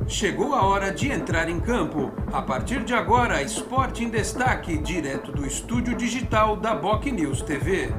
Chegou a hora de entrar em campo. A partir de agora, Esporte em Destaque, direto do estúdio digital da BocNews TV.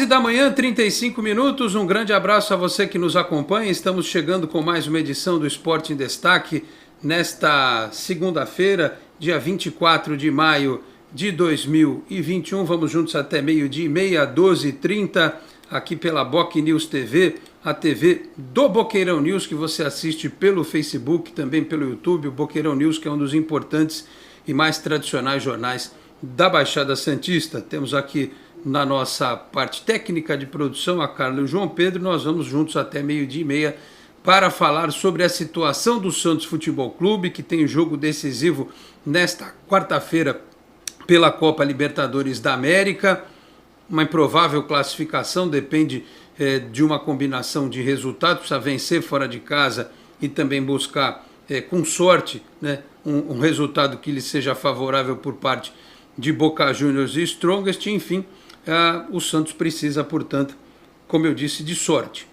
Da manhã, 35 minutos. Um grande abraço a você que nos acompanha. Estamos chegando com mais uma edição do Esporte em Destaque nesta segunda-feira, dia 24 de maio de 2021. Vamos juntos até meio-dia e meia, 12h30, aqui pela BocNews TV, a TV do Boqueirão News, que você assiste pelo Facebook, também pelo YouTube. O Boqueirão News, que é um dos importantes e mais tradicionais jornais da Baixada Santista. Temos aqui na nossa parte técnica de produção a Carla e o João Pedro. Nós vamos juntos até meio-dia e meia para falar sobre a situação do Santos Futebol Clube, que tem jogo decisivo nesta quarta-feira pela Copa Libertadores da América. Uma improvável classificação, depende de uma combinação de resultados, precisa vencer fora de casa e também buscar, com sorte, né, um resultado que lhe seja favorável por parte de Boca Juniors e Strongest. Enfim, o Santos precisa, portanto, como eu disse, de sorte.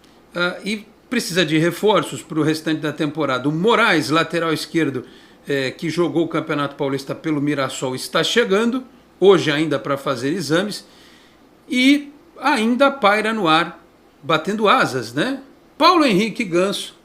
E precisa de reforços para o restante da temporada. O Moraes, lateral esquerdo, que jogou o Campeonato Paulista pelo Mirassol, está chegando, hoje ainda para fazer exames, e ainda paira no ar, batendo asas, né? Paulo Henrique Ganso,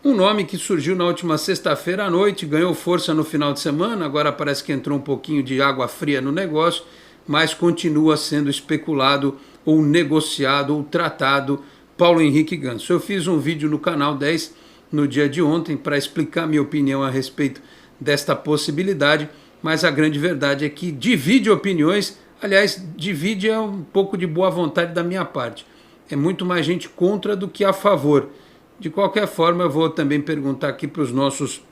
um nome que surgiu na última sexta-feira à noite, ganhou força no final de semana, agora parece que entrou um pouquinho de água fria no negócio, mas continua sendo especulado ou negociado ou tratado Paulo Henrique Ganso. Eu fiz um vídeo no canal 10 no dia de ontem para explicar minha opinião a respeito desta possibilidade, mas a grande verdade é que divide opiniões, aliás, divide um pouco de boa vontade da minha parte. É muito mais gente contra do que a favor. De qualquer forma, eu vou também perguntar aqui para os nossos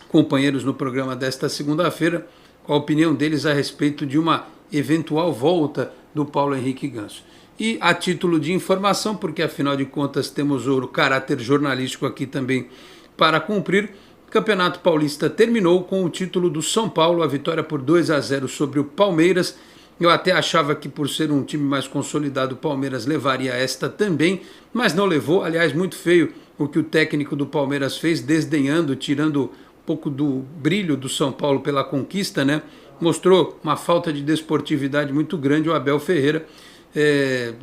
companheiros no programa desta segunda-feira qual a opinião deles a respeito de uma eventual volta do Paulo Henrique Ganso. E a título de informação, porque afinal de contas temos o caráter jornalístico aqui também para cumprir, o Campeonato Paulista terminou com o título do São Paulo, a vitória por 2-0 sobre o Palmeiras. Eu até achava que, por ser um time mais consolidado, o Palmeiras levaria esta também, mas não levou. Aliás, muito feio o que o técnico do Palmeiras fez, desdenhando, tirando um pouco do brilho do São Paulo pela conquista, né? Mostrou uma falta de desportividade muito grande o Abel Ferreira,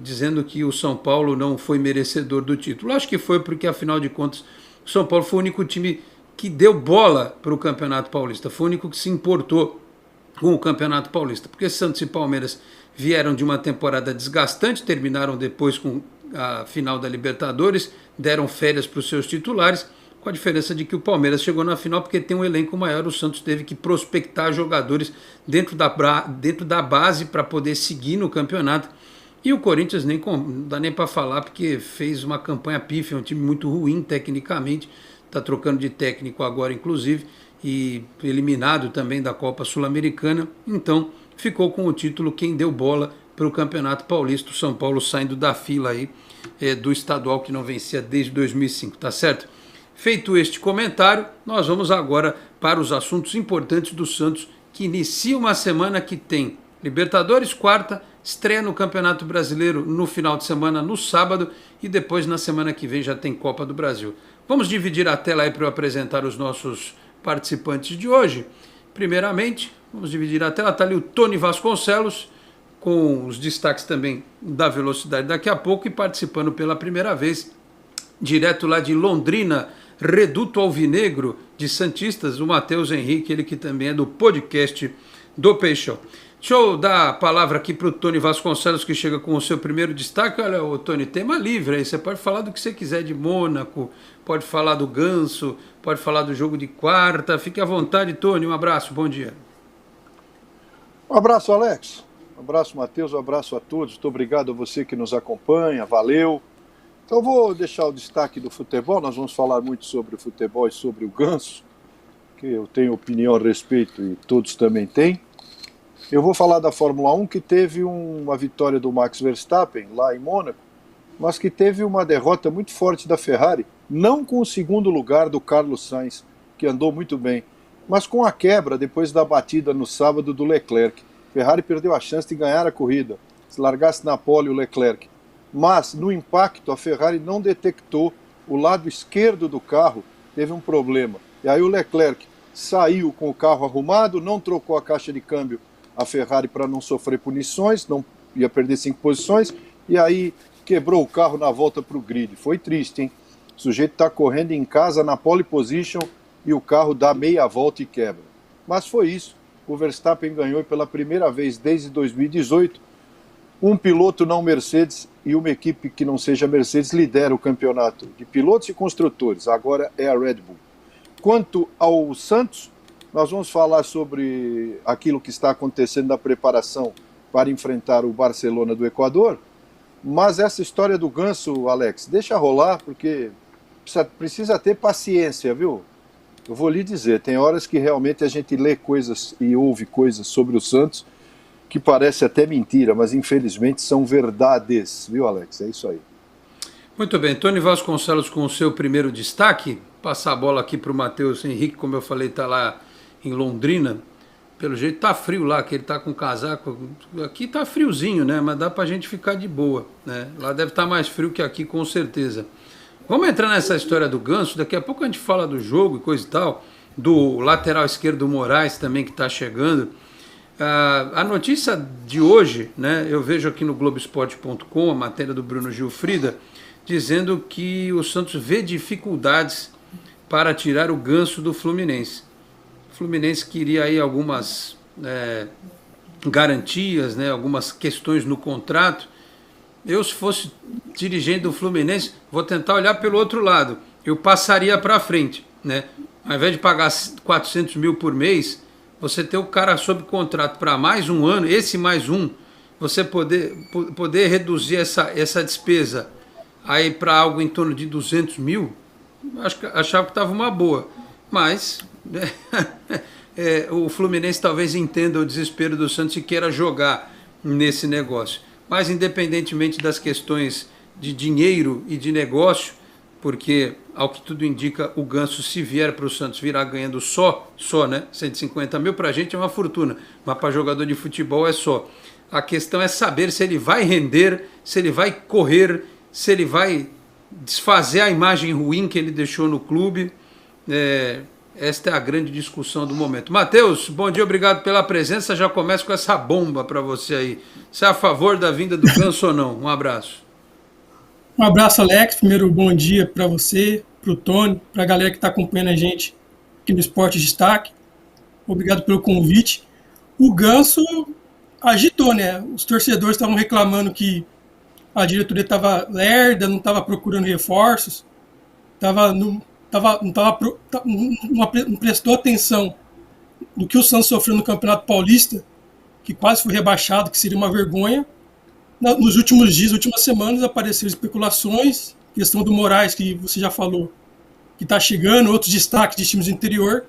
dizendo que o São Paulo não foi merecedor do título. Acho que foi porque, afinal de contas, o São Paulo foi o único time que deu bola para o Campeonato Paulista, foi o único que se importou com o Campeonato Paulista, porque Santos e Palmeiras vieram de uma temporada desgastante, terminaram depois com a final da Libertadores, deram férias para os seus titulares, com a diferença de que o Palmeiras chegou na final porque tem um elenco maior. O Santos teve que prospectar jogadores dentro da base para poder seguir no campeonato. E o Corinthians não dá nem para falar, porque fez uma campanha pífia, um time muito ruim tecnicamente, está trocando de técnico agora inclusive, e eliminado também da Copa Sul-Americana. Então ficou com o título quem deu bola para o Campeonato Paulista. O São Paulo saindo da fila aí, do estadual que não vencia desde 2005, tá certo? Feito este comentário, nós vamos agora para os assuntos importantes do Santos, que inicia uma semana que tem Libertadores quarta, estreia no Campeonato Brasileiro no final de semana, no sábado, e depois na semana que vem já tem Copa do Brasil. Vamos dividir a tela aí para eu apresentar os nossos participantes de hoje. Primeiramente, vamos dividir a tela, está ali o Tony Vasconcelos, com os destaques também da velocidade daqui a pouco, e participando pela primeira vez, direto lá de Londrina, Reduto Alvinegro de Santistas, o Matheus Henrique, ele que também é do podcast do Peixão. Deixa eu dar a palavra aqui para o Tony Vasconcelos, que chega com o seu primeiro destaque. Olha, o Tony, tema livre aí, você pode falar do que você quiser de Mônaco, pode falar do Ganso, pode falar do jogo de quarta, fique à vontade, Tony, um abraço, bom dia. Um abraço, Alex, um abraço, Matheus, um abraço a todos, muito obrigado a você que nos acompanha, valeu. Então eu vou deixar o destaque do futebol, nós vamos falar muito sobre o futebol e sobre o Ganso, que eu tenho opinião a respeito e todos também têm. Eu vou falar da Fórmula 1, que teve uma vitória do Max Verstappen lá em Mônaco, mas que teve uma derrota muito forte da Ferrari, não com o segundo lugar do Carlos Sainz, que andou muito bem, mas com a quebra depois da batida no sábado do Leclerc. Ferrari perdeu a chance de ganhar a corrida. largasse na pole o Leclerc. Mas, no impacto, a Ferrari não detectou o lado esquerdo do carro, teve um problema. E aí o Leclerc saiu com o carro arrumado, não trocou a caixa de câmbio a Ferrari para não sofrer punições, não ia perder 5 posições, e aí quebrou o carro na volta para o grid. Foi triste, hein? O sujeito está correndo em casa na pole position e o carro dá meia volta e quebra. Mas foi isso. O Verstappen ganhou pela primeira vez desde 2018. Um piloto não Mercedes e uma equipe que não seja Mercedes lidera o campeonato de pilotos e construtores. Agora é a Red Bull. Quanto ao Santos, nós vamos falar sobre aquilo que está acontecendo na preparação para enfrentar o Barcelona do Equador. Mas essa história do Ganso, Alex, deixa rolar, porque precisa ter paciência, viu? Eu vou lhe dizer, tem horas que realmente a gente lê coisas e ouve coisas sobre o Santos que parece até mentira, mas infelizmente são verdades, viu, Alex? É isso aí. Muito bem, Tony Vasconcelos com o seu primeiro destaque. Passar a bola aqui para o Matheus Henrique, como eu falei, está lá em Londrina. Pelo jeito tá frio lá, que ele tá com casaco. Aqui tá friozinho, né? Mas dá pra gente ficar de boa, né? Lá deve estar mais frio que aqui, com certeza. Vamos entrar nessa história do Ganso. Daqui a pouco a gente fala do jogo e coisa e tal. Do lateral esquerdo Moraes também, que tá chegando. A notícia de hoje, né? Eu vejo aqui no Globoesporte.com a matéria do Bruno Gilfrida, dizendo que o Santos vê dificuldades para tirar o Ganso do Fluminense. O Fluminense queria aí algumas garantias, né, algumas questões no contrato. Eu, se fosse dirigente do Fluminense, vou tentar olhar pelo outro lado. Eu passaria para frente, né? Ao invés de pagar 400 mil por mês, você ter o cara sob contrato para mais um ano, esse mais um, você poder reduzir essa despesa aí para algo em torno de 200 mil, achava que estava uma boa. Mas o Fluminense talvez entenda o desespero do Santos e queira jogar nesse negócio. Mas independentemente das questões de dinheiro e de negócio, porque ao que tudo indica o Ganso, se vier para o Santos, virá ganhando só, né? 150 mil para a gente é uma fortuna, mas para jogador de futebol é só. A questão é saber se ele vai render, se ele vai correr, se ele vai desfazer a imagem ruim que ele deixou no clube. Esta é a grande discussão do momento. Matheus, bom dia, obrigado pela presença. Já começo com essa bomba para você aí. Você é a favor da vinda do Ganso ou não? Um abraço. Um abraço, Alex. Primeiro, bom dia para você, para o Tony, para a galera que está acompanhando a gente aqui no Esporte Destaque. Obrigado pelo convite. O Ganso agitou, né? Os torcedores estavam reclamando que a diretoria estava lerda, não estava procurando reforços, não prestou atenção no que o Santos sofreu no Campeonato Paulista, que quase foi rebaixado, que seria uma vergonha. Nos últimos dias, últimas semanas, apareceram especulações, questão do Moraes, que você já falou, que está chegando, outros destaques de times do interior,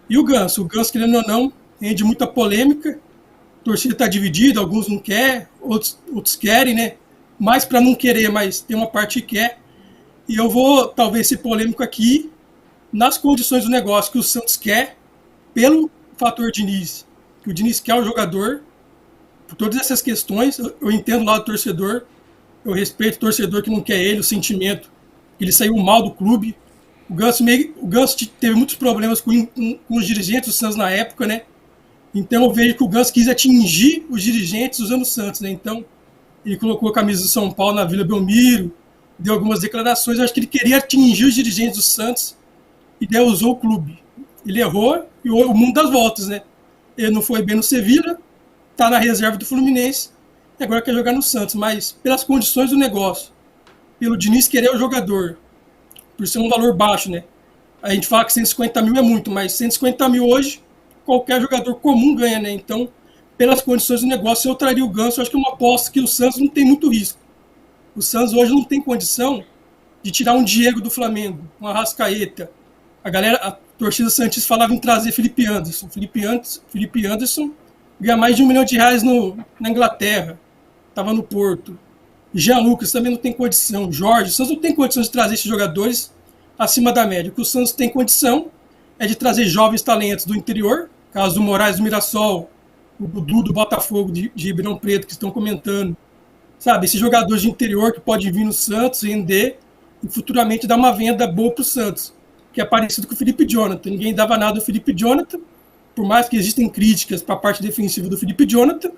e o Ganso, querendo ou não, rende muita polêmica, a torcida está dividida, alguns não querem, outros querem, né? Mais para não querer, mas tem uma parte que quer. E eu vou, talvez, ser polêmico aqui, nas condições do negócio que o Santos quer, pelo fator Diniz, que o Diniz quer o jogador, por todas essas questões. Eu entendo lá do torcedor, eu respeito o torcedor que não quer ele, o sentimento, ele saiu mal do clube. O Ganso teve muitos problemas com os dirigentes do Santos na época, né? Então eu vejo que o Ganso quis atingir os dirigentes usando o Santos, né? Então ele colocou a camisa do São Paulo na Vila Belmiro, deu algumas declarações. Eu acho que ele queria atingir os dirigentes do Santos e daí usou o clube. Ele errou e o mundo das voltas, né? Ele não foi bem no Sevilha, está na reserva do Fluminense e agora quer jogar no Santos. Mas pelas condições do negócio, pelo Diniz querer o jogador, por ser um valor baixo, né? A gente fala que 150 mil é muito, mas 150 mil hoje, qualquer jogador comum ganha, né? Então, pelas condições do negócio, eu traria o Ganso. Eu acho que é uma aposta que o Santos não tem muito risco. O Santos hoje não tem condição de tirar um Diego do Flamengo, um Arrascaeta. A torcida santista falava em trazer Felipe Anderson. Felipe Anderson ganha mais de R$1 milhão na Inglaterra. Estava no Porto. Jean Lucas também não tem condição. Jorge, o Santos não tem condição de trazer esses jogadores acima da média. O que o Santos tem condição é de trazer jovens talentos do interior, caso do Moraes do Mirassol, o Dudu do Botafogo de Ribeirão Preto, que estão comentando, sabe, esses jogadores de interior que podem vir no Santos, render e futuramente dar uma venda boa para o Santos, que é parecido com o Felipe Jonathan. Ninguém dava nada ao Felipe Jonathan, por mais que existem críticas para a parte defensiva do Felipe Jonathan,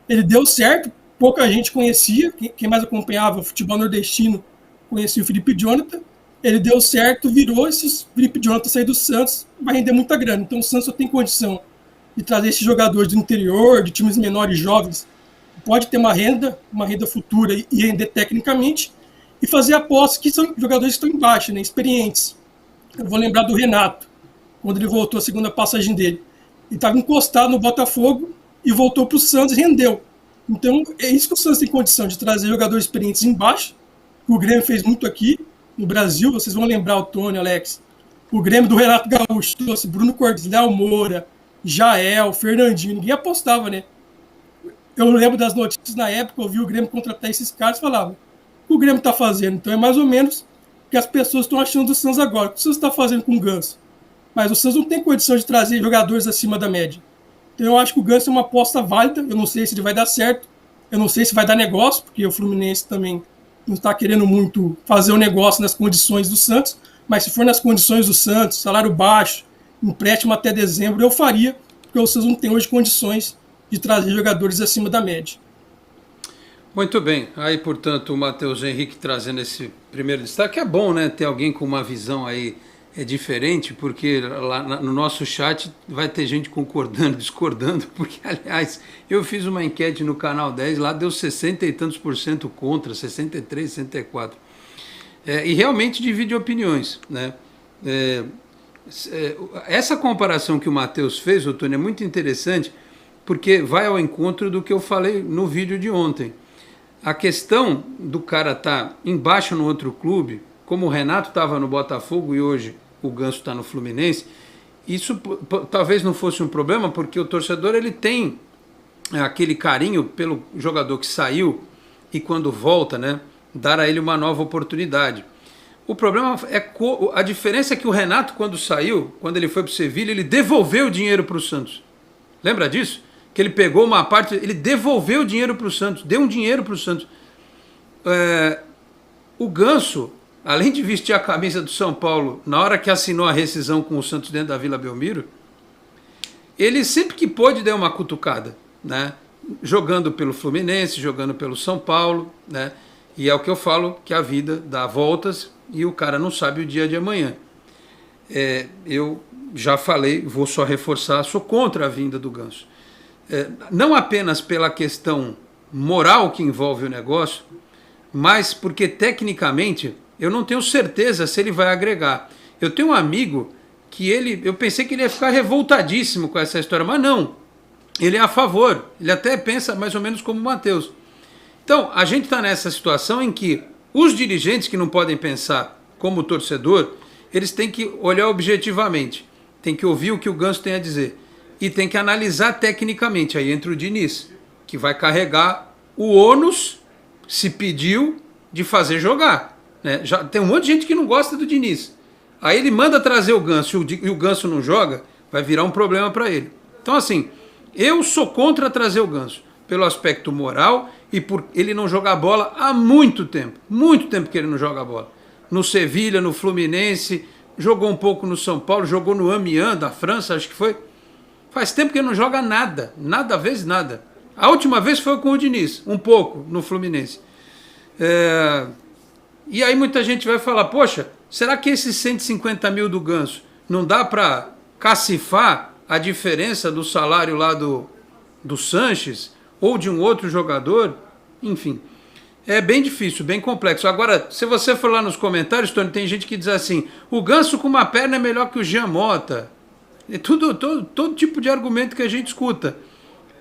ele deu certo, pouca gente conhecia, quem mais acompanhava o futebol nordestino conhecia o Felipe Jonathan, ele deu certo, virou esses Felipe Jonathan sair do Santos, vai render muita grana. Então o Santos só tem condição de trazer esses jogadores do interior, de times menores, jovens, pode ter uma renda futura e render tecnicamente, e fazer apostas que são jogadores que estão embaixo, né, experientes. Eu vou lembrar do Renato, quando ele voltou a segunda passagem dele. Ele estava encostado no Botafogo e voltou para o Santos e rendeu. Então é isso que o Santos tem condição, de trazer jogadores experientes embaixo. O Grêmio fez muito aqui no Brasil, vocês vão lembrar, o Tony, Alex, o Grêmio do Renato Gaúcho trouxe Bruno Cortes, Léo Moura, Jael, Fernandinho, ninguém apostava, né? Eu lembro das notícias na época, eu vi o Grêmio contratar esses caras e falava, o que o Grêmio está fazendo? Então é mais ou menos o que as pessoas estão achando do Santos agora. O que o Santos está fazendo com o Ganso? Mas o Santos não tem condição de trazer jogadores acima da média. Então eu acho que o Ganso é uma aposta válida, eu não sei se ele vai dar certo, eu não sei se vai dar negócio, porque o Fluminense também não está querendo muito fazer o negócio nas condições do Santos, mas se for nas condições do Santos, salário baixo, empréstimo até dezembro, eu faria, porque o Santos não tem hoje condições de trazer jogadores acima da média. Muito bem, aí portanto o Matheus Henrique trazendo esse primeiro destaque, é bom, né, ter alguém com uma visão aí diferente, porque lá no nosso chat vai ter gente concordando, discordando, porque aliás eu fiz uma enquete no canal 10, lá deu 60 e tantos % contra, 63, 64, e realmente divide opiniões, né? Essa comparação que o Matheus fez, Tony, é muito interessante, porque vai ao encontro do que eu falei no vídeo de ontem. A questão do cara estar embaixo no outro clube, como o Renato estava no Botafogo e hoje o Ganso está no Fluminense, isso talvez não fosse um problema, porque o torcedor ele tem aquele carinho pelo jogador que saiu e quando volta, né, dar a ele uma nova oportunidade. O problema é a diferença é que o Renato, quando saiu, quando ele foi para o Sevilha, ele devolveu o dinheiro para o Santos. Lembra disso? Que ele pegou uma parte, ele devolveu o dinheiro para o Santos, deu um dinheiro para o Santos. O Ganso, além de vestir a camisa do São Paulo, na hora que assinou a rescisão com o Santos dentro da Vila Belmiro, ele sempre que pôde deu uma cutucada, né? Jogando pelo Fluminense, jogando pelo São Paulo, né? E é o que eu falo, que a vida dá voltas e o cara não sabe o dia de amanhã. Eu já falei, vou só reforçar, sou contra a vinda do Ganso. Não apenas pela questão moral que envolve o negócio, mas porque tecnicamente eu não tenho certeza se ele vai agregar. Eu tenho um amigo que eu pensei que ele ia ficar revoltadíssimo com essa história, mas não, ele é a favor, ele até pensa mais ou menos como o Matheus. Então, a gente está nessa situação em que os dirigentes que não podem pensar como torcedor, eles têm que olhar objetivamente, tem que ouvir o que o Ganso tem a dizer e tem que analisar tecnicamente. Aí entra o Diniz, que vai carregar o ônus, se pediu, de fazer jogar, né? Já tem um monte de gente que não gosta do Diniz. Aí ele manda trazer o Ganso e o Ganso não joga, vai virar um problema para ele. Então assim, eu sou contra trazer o Ganso, pelo aspecto moral e por ele não jogar bola há muito tempo que ele não joga bola. No Sevilha, no Fluminense, jogou um pouco no São Paulo, jogou no Amiens da França, acho que foi. Faz tempo que ele não joga nada, vezes nada. A última vez foi com o Diniz, um pouco, no Fluminense. E aí muita gente vai falar, poxa, será que esses 150 mil do Ganso não dá para cacifar a diferença do salário lá do Sanches ou de um outro jogador? Enfim, é bem difícil, bem complexo. Agora, se você for lá nos comentários, Tony, tem gente que diz assim, o Ganso com uma perna é melhor que o Jean Mota. É todo tipo de argumento que a gente escuta.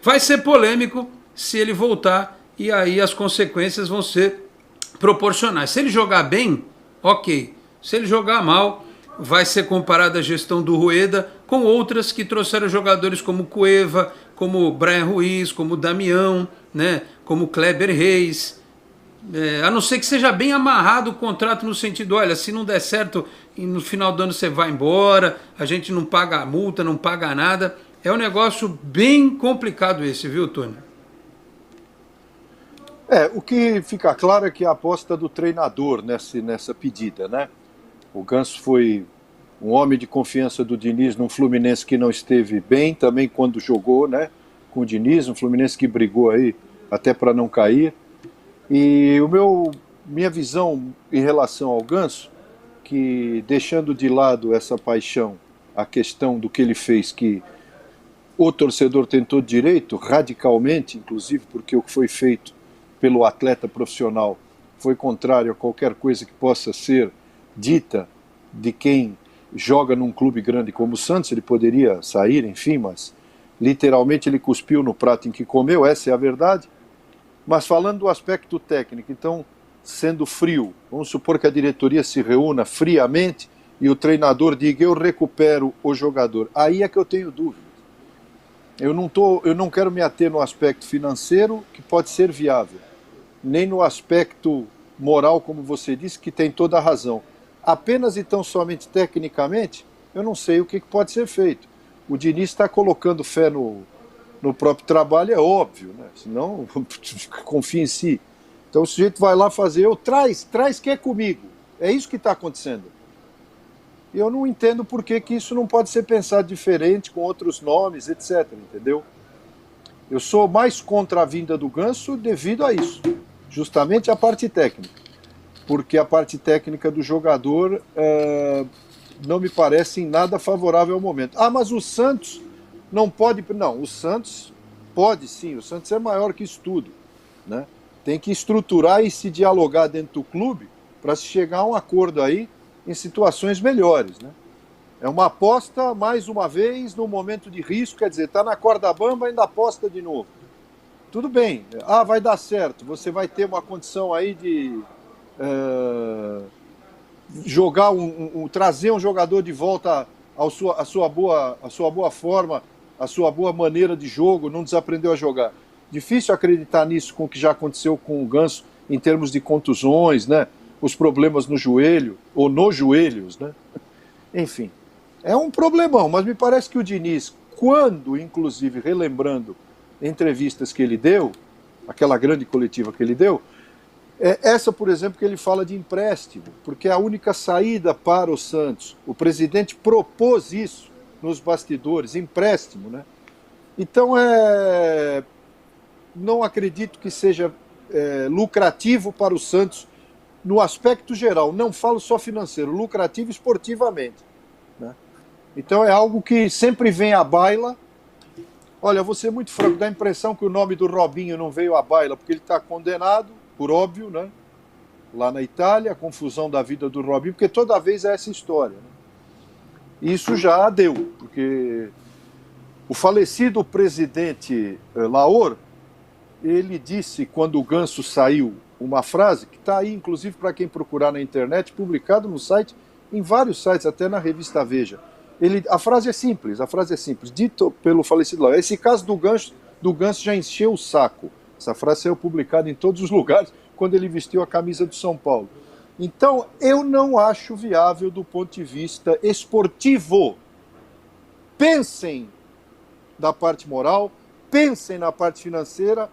Vai ser polêmico se ele voltar e aí as consequências vão ser proporcionais. Se ele jogar bem, ok. Se ele jogar mal, vai ser comparada a gestão do Rueda com outras que trouxeram jogadores como Cueva, como Brian Ruiz, como Damião, né, como Kleber Reis. A não ser que seja bem amarrado o contrato no sentido, olha, se não der certo e no final do ano você vai embora, a gente não paga a multa, não paga nada. É um negócio bem complicado esse, viu, Tony? O que fica claro é que a aposta do treinador nessa pedida, né? O Ganso foi um homem de confiança do Diniz num Fluminense que não esteve bem também quando jogou, né? Com o Diniz, um Fluminense que brigou aí até para não cair. E minha visão em relação ao Ganso, que deixando de lado essa paixão, a questão do que ele fez, que o torcedor tentou direito, radicalmente, inclusive, porque o que foi feito pelo atleta profissional foi contrário a qualquer coisa que possa ser dita de quem joga num clube grande como o Santos. Ele poderia sair, enfim, mas literalmente ele cuspiu no prato em que comeu, essa é a verdade. Mas falando do aspecto técnico, então, sendo frio, vamos supor que a diretoria se reúna friamente e o treinador diga: eu recupero o jogador. Aí é que eu tenho dúvida. Eu não quero me ater no aspecto financeiro, que pode ser viável, nem no aspecto moral, como você disse, que tem toda a razão. Apenas e tão somente tecnicamente, eu não sei o que pode ser feito. O Diniz está colocando fé no próprio trabalho, é óbvio, né? Senão, confia em si. Então o sujeito vai lá fazer, traz que é comigo. É isso que está acontecendo. E eu não entendo por que isso não pode ser pensado diferente, com outros nomes, etc. Entendeu? Eu sou mais contra a vinda do Ganso devido a isso. Justamente a parte técnica. Porque a parte técnica do jogador não me parece em nada favorável ao momento. Ah, mas o Santos não pode... Não, o Santos pode sim. O Santos é maior que isso tudo, né? Tem que estruturar e se dialogar dentro do clube para se chegar a um acordo aí em situações melhores, né? É uma aposta, mais uma vez, no momento de risco, quer dizer, está na corda bamba, ainda aposta de novo. Tudo bem, vai dar certo, você vai ter uma condição aí de jogar trazer um jogador de volta à sua boa forma, à sua boa maneira de jogo, não desaprendeu a jogar. Difícil acreditar nisso com o que já aconteceu com o Ganso em termos de contusões, né? Os problemas no joelho, ou nos joelhos, né? Enfim, é um problemão, mas me parece que o Diniz, quando, inclusive, relembrando entrevistas que ele deu, aquela grande coletiva que ele deu, essa, por exemplo, que ele fala de empréstimo, porque é a única saída para o Santos. O presidente propôs isso nos bastidores, empréstimo, né? Então, não acredito que seja lucrativo para o Santos no aspecto geral, não falo só financeiro, lucrativo esportivamente, né? Então é algo que sempre vem à baila. Olha, vou ser muito franco, dá a impressão que o nome do Robinho não veio à baila, porque ele está condenado, por óbvio, né? Lá na Itália, a confusão da vida do Robinho, porque toda vez é essa história, né? Isso já deu, porque o falecido presidente Laor, ele disse, quando o Ganso saiu, uma frase que está aí, inclusive, para quem procurar na internet, publicado no site, em vários sites, até na revista Veja. A frase é simples, dito pelo falecido Laor. Esse caso do Ganso já encheu o saco. Essa frase saiu publicada em todos os lugares quando ele vestiu a camisa do São Paulo. Então, eu não acho viável do ponto de vista esportivo. Pensem da parte moral, pensem na parte financeira,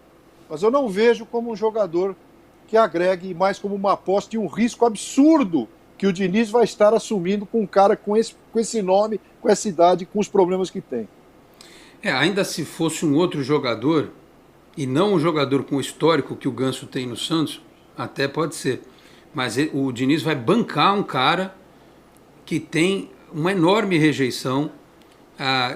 mas eu não vejo como um jogador que agregue, mais como uma aposta e um risco absurdo que o Diniz vai estar assumindo com um cara com esse nome, com essa idade, com os problemas que tem. Ainda se fosse um outro jogador, e não um jogador com o histórico que o Ganso tem no Santos, até pode ser. Mas o Diniz vai bancar um cara que tem uma enorme rejeição.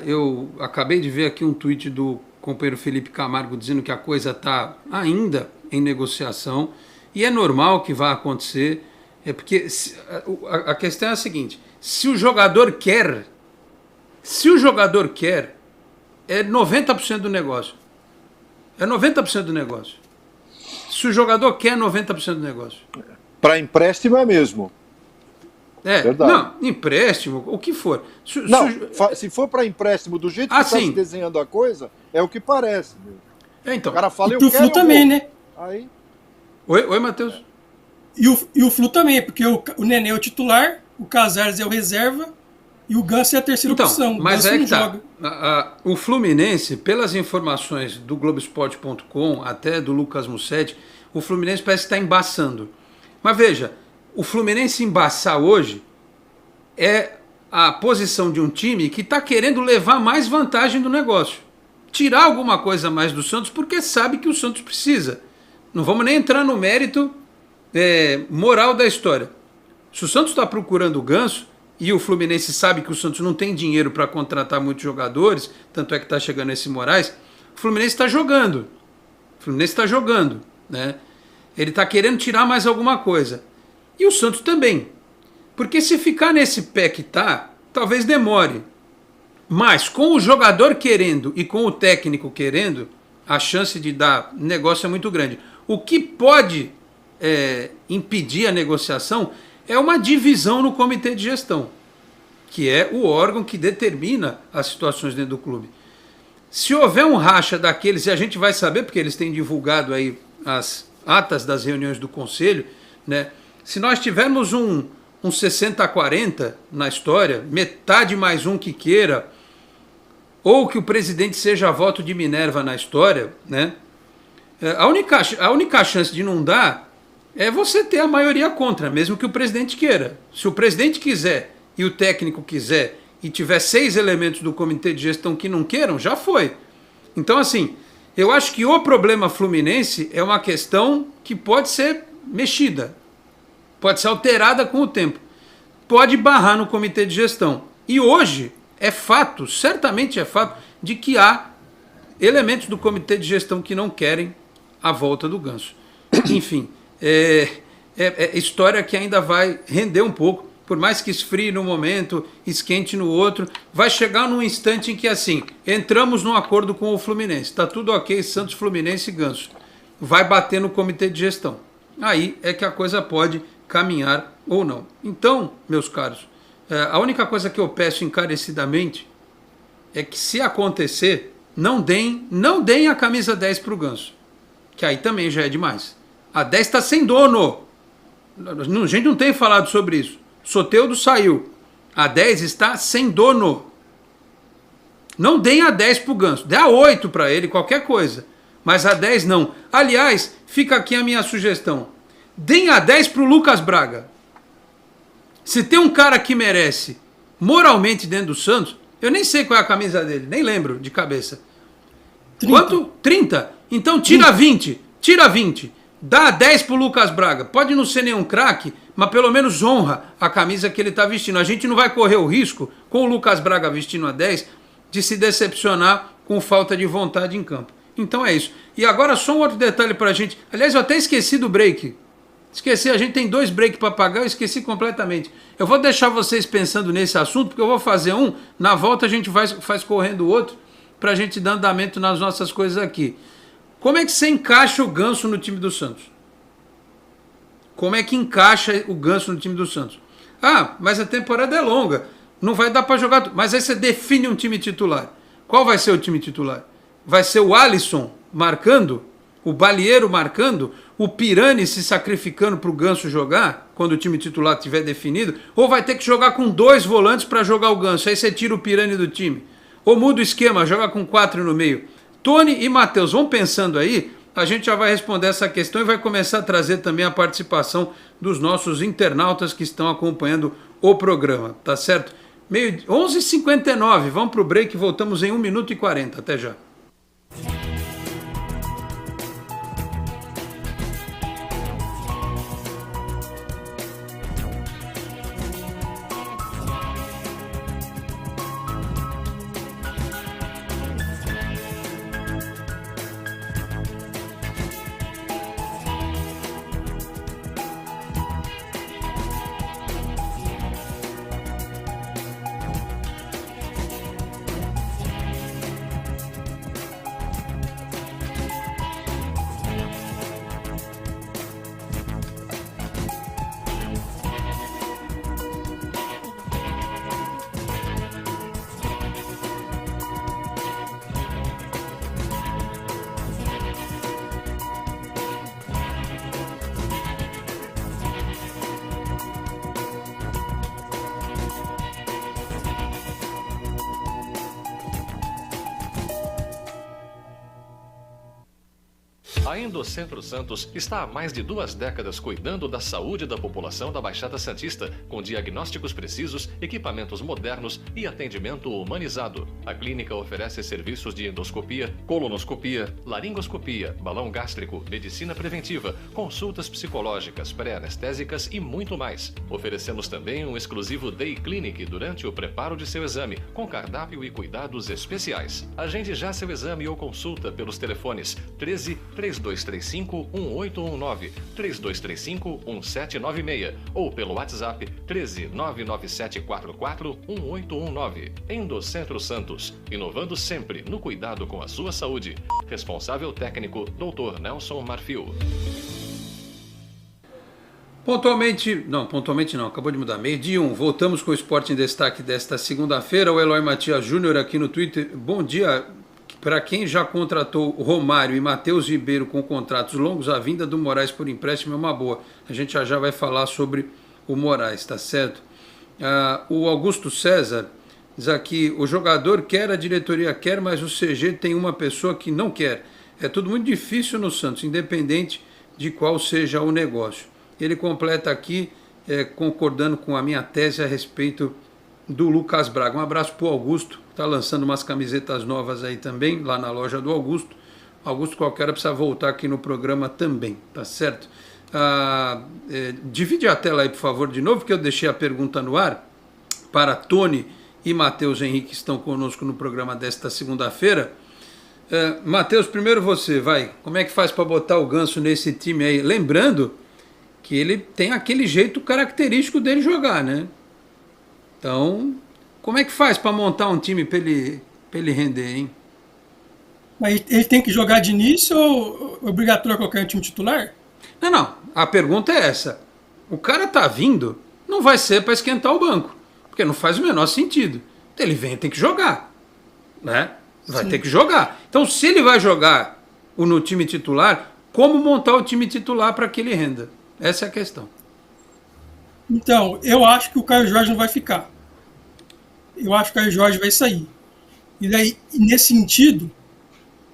Eu acabei de ver aqui um tweet do companheiro Felipe Camargo dizendo que a coisa está ainda em negociação, e é normal que vá acontecer, porque a questão é a seguinte: se o jogador quer, é 90% do negócio. É 90% do negócio. Se o jogador quer, 90% do negócio. Para empréstimo é mesmo. Verdade. Não, empréstimo, o que for. Se for para empréstimo do jeito que está se desenhando a coisa, é o que parece. Então. O cara fala, eu quero. E o Flu também, né? Aí... Oi, Matheus. E o Flu também, porque o Nenê é o titular, o Casares é o reserva e o Ganso é a terceira opção. Mas é que tá. O Fluminense, pelas informações do Globoesporte.com, até do Lucas Mussetti, o Fluminense parece que está embaçando. Mas veja, o Fluminense embaçar hoje é a posição de um time que está querendo levar mais vantagem do negócio. Tirar alguma coisa a mais do Santos porque sabe que o Santos precisa. Não vamos nem entrar no mérito moral da história. Se o Santos está procurando o Ganso e o Fluminense sabe que o Santos não tem dinheiro para contratar muitos jogadores, tanto é que está chegando esse Moraes, o Fluminense está jogando. O Fluminense está jogando, né? Ele está querendo tirar mais alguma coisa. E o Santos também. Porque se ficar nesse pé que tá, talvez demore. Mas com o jogador querendo e com o técnico querendo, a chance de dar negócio é muito grande. O que pode impedir a negociação é uma divisão no comitê de gestão, que é o órgão que determina as situações dentro do clube. Se houver um racha daqueles, e a gente vai saber, porque eles têm divulgado aí as atas das reuniões do conselho, né? Se nós tivermos um 60-40 na história, metade mais um que queira, ou que o presidente seja voto de Minerva na história, né? A única chance de não dar é você ter a maioria contra, mesmo que o presidente queira. Se o presidente quiser e o técnico quiser e tiver 6 elementos do comitê de gestão que não queiram, já foi. Então, assim, eu acho que o problema Fluminense é uma questão que pode ser mexida, pode ser alterada com o tempo, pode barrar no comitê de gestão. E hoje é fato, certamente é fato, de que há elementos do comitê de gestão que não querem a volta do Ganso. Enfim, é história que ainda vai render um pouco, por mais que esfrie no momento, esquente no outro, vai chegar num instante em que, assim, entramos num acordo com o Fluminense, está tudo ok, Santos, Fluminense e Ganso, vai bater no comitê de gestão. Aí é que a coisa pode caminhar ou não. Então, meus caros, a única coisa que eu peço encarecidamente é que, se acontecer, não deem a camisa 10 para o Ganso, que aí também já é demais. A 10 está sem dono. A gente não tem falado sobre isso. Soteldo saiu. A 10 está sem dono. Não deem a 10 para o Ganso. Dê a 8 para ele, qualquer coisa. Mas a 10 não. Aliás, fica aqui a minha sugestão. Deem a 10 para o Lucas Braga. Se tem um cara que merece moralmente dentro do Santos, eu nem sei qual é a camisa dele, nem lembro de cabeça. 30. Quanto? 30? Então tira 20. Tira 20. Dá 10 pro Lucas Braga. Pode não ser nenhum craque, mas pelo menos honra a camisa que ele está vestindo. A gente não vai correr o risco, com o Lucas Braga vestindo a 10, de se decepcionar com falta de vontade em campo. Então é isso. E agora só um outro detalhe para a gente. Aliás, eu até esqueci do break. Esqueci, a gente tem 2 breaks para pagar, eu esqueci completamente. Eu vou deixar vocês pensando nesse assunto, porque eu vou fazer um, na volta a gente faz correndo o outro, para a gente dar andamento nas nossas coisas aqui. Como é que você encaixa o Ganso no time do Santos? Como é que encaixa o Ganso no time do Santos? Ah, mas a temporada é longa, não vai dar para jogar. Mas aí você define um time titular. Qual vai ser o time titular? Vai ser o Alisson marcando? O Balieiro marcando? O Pirani se sacrificando para o Ganso jogar, quando o time titular estiver definido? Ou vai ter que jogar com 2 volantes para jogar o Ganso? Aí você tira o Pirani do time. Ou muda o esquema, joga com 4 no meio. Tony e Matheus, vão pensando aí, a gente já vai responder essa questão e vai começar a trazer também a participação dos nossos internautas que estão acompanhando o programa, tá certo? 11h59, vamos para o break, voltamos em 1 minuto e 40, até já. A Endocentro Santos está há mais de 2 décadas cuidando da saúde da população da Baixada Santista, com diagnósticos precisos, equipamentos modernos e atendimento humanizado. A clínica oferece serviços de endoscopia, colonoscopia, laringoscopia, balão gástrico, medicina preventiva, consultas psicológicas, pré-anestésicas e muito mais. Oferecemos também um exclusivo Day Clinic durante o preparo de seu exame, com cardápio e cuidados especiais. Agende já seu exame ou consulta pelos telefones 13 3235 1819, 3235 1796 ou pelo WhatsApp 13 99744 1819. Endocentro Santos, inovando sempre no cuidado com a sua saúde. Responsável técnico, Dr. Nelson Marfil. Pontualmente não, acabou de mudar. 12h01, voltamos com o Esporte em Destaque desta segunda-feira. O Eloy Matias Júnior aqui no Twitter. Bom dia. Para quem já contratou Romário e Matheus Ribeiro com contratos longos, a vinda do Moraes por empréstimo é uma boa. A gente já vai falar sobre o Moraes, tá certo? O Augusto César diz aqui, o jogador quer, a diretoria quer, mas o CG tem uma pessoa que não quer. É tudo muito difícil no Santos, independente de qual seja o negócio. Ele completa aqui, concordando com a minha tese a respeito do Lucas Braga. Um abraço para o Augusto, está lançando umas camisetas novas aí também, lá na loja do Augusto. Augusto qualquer precisa voltar aqui no programa também, tá certo? Divide a tela aí, por favor, de novo, que eu deixei a pergunta no ar para Tony e Matheus Henrique, que estão conosco no programa desta segunda-feira. Matheus, primeiro você, vai. Como é que faz para botar o Ganso nesse time aí? Lembrando que ele tem aquele jeito característico dele jogar, né? Então, como é que faz para montar um time para ele render, hein? Mas ele tem que jogar de início ou é obrigatório qualquer time titular? Não. A pergunta é essa. O cara tá vindo, não vai ser para esquentar o banco, porque não faz o menor sentido. Então ele vem, tem que jogar, né? Vai ter que jogar. Então, se ele vai jogar no time titular, como montar o time titular para que ele renda? Essa é a questão. Então, eu acho que o Caio Jorge não vai ficar. Eu acho que o Caio Jorge vai sair. E daí, nesse sentido,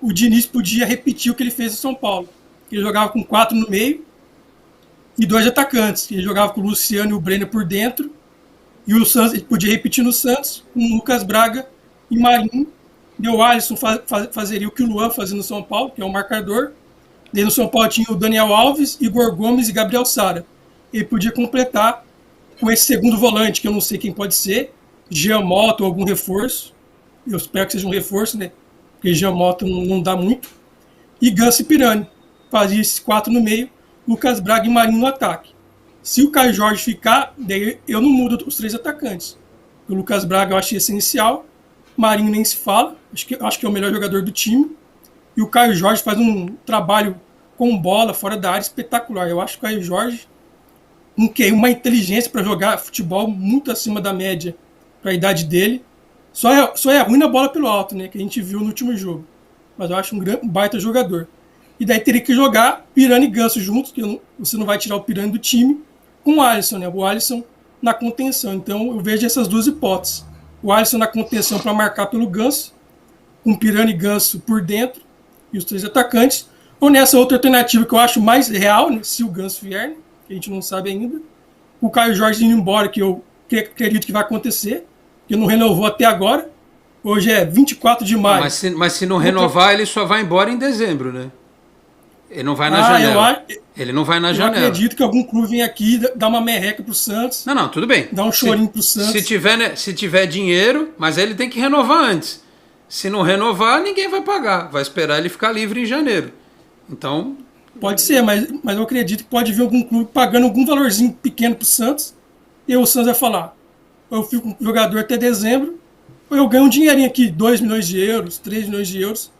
o Diniz podia repetir o que ele fez em São Paulo. Ele jogava com 4 no meio e 2 atacantes. Ele jogava com o Luciano e o Brenner por dentro. E o Santos, ele podia repetir no Santos com o Lucas Braga e Marinho. E o Alisson fazeria o que o Luan fazia no São Paulo, que é o marcador. Daí no São Paulo tinha o Daniel Alves, Igor Gomes e Gabriel Sara. Ele podia completar com esse segundo volante, que eu não sei quem pode ser, Jean Mota ou algum reforço. Eu espero que seja um reforço, né? Porque Jean Mota não dá muito. E Ganso e Pirani. Fazia esses 4 no meio, Lucas Braga e Marinho no ataque. Se o Caio Jorge ficar, daí eu não mudo os 3 atacantes. O Lucas Braga eu achei essencial, Marinho nem se fala, acho que é o melhor jogador do time. E o Caio Jorge faz um trabalho com bola, fora da área, espetacular. Eu acho que o Caio Jorge uma inteligência para jogar futebol muito acima da média para a idade dele. Só é ruim na bola pelo alto, né? Que a gente viu no último jogo. Mas eu acho um baita jogador. E daí teria que jogar Pirani e Ganso juntos, que você não vai tirar o Pirani do time, com o Alisson, né? O Alisson na contenção. Então eu vejo essas duas hipóteses. O Alisson na contenção para marcar pelo Ganso, com Pirani e Ganso por dentro, e os 3 atacantes. Ou nessa outra alternativa que eu acho mais real, né? Se o Ganso vier, né? Que a gente não sabe ainda. O Caio Jorge indo embora, que eu acredito que vai acontecer, que não renovou até agora. Hoje é 24 de maio. Mas se não renovar, ele só vai embora em dezembro, né? Ele não vai na janela. Ele não vai na janela. Eu acredito que algum clube vem aqui dar uma merreca pro Santos. Não, tudo bem. Dar um chorinho pro Santos. Se tiver dinheiro, mas aí ele tem que renovar antes. Se não renovar, ninguém vai pagar. Vai esperar ele ficar livre em janeiro. Então... Pode ser, mas eu acredito que pode vir algum clube pagando algum valorzinho pequeno pro Santos, e o Santos vai falar, eu fico com o jogador até dezembro, ou eu ganho um dinheirinho aqui, 2 milhões de euros, 3 milhões de euros.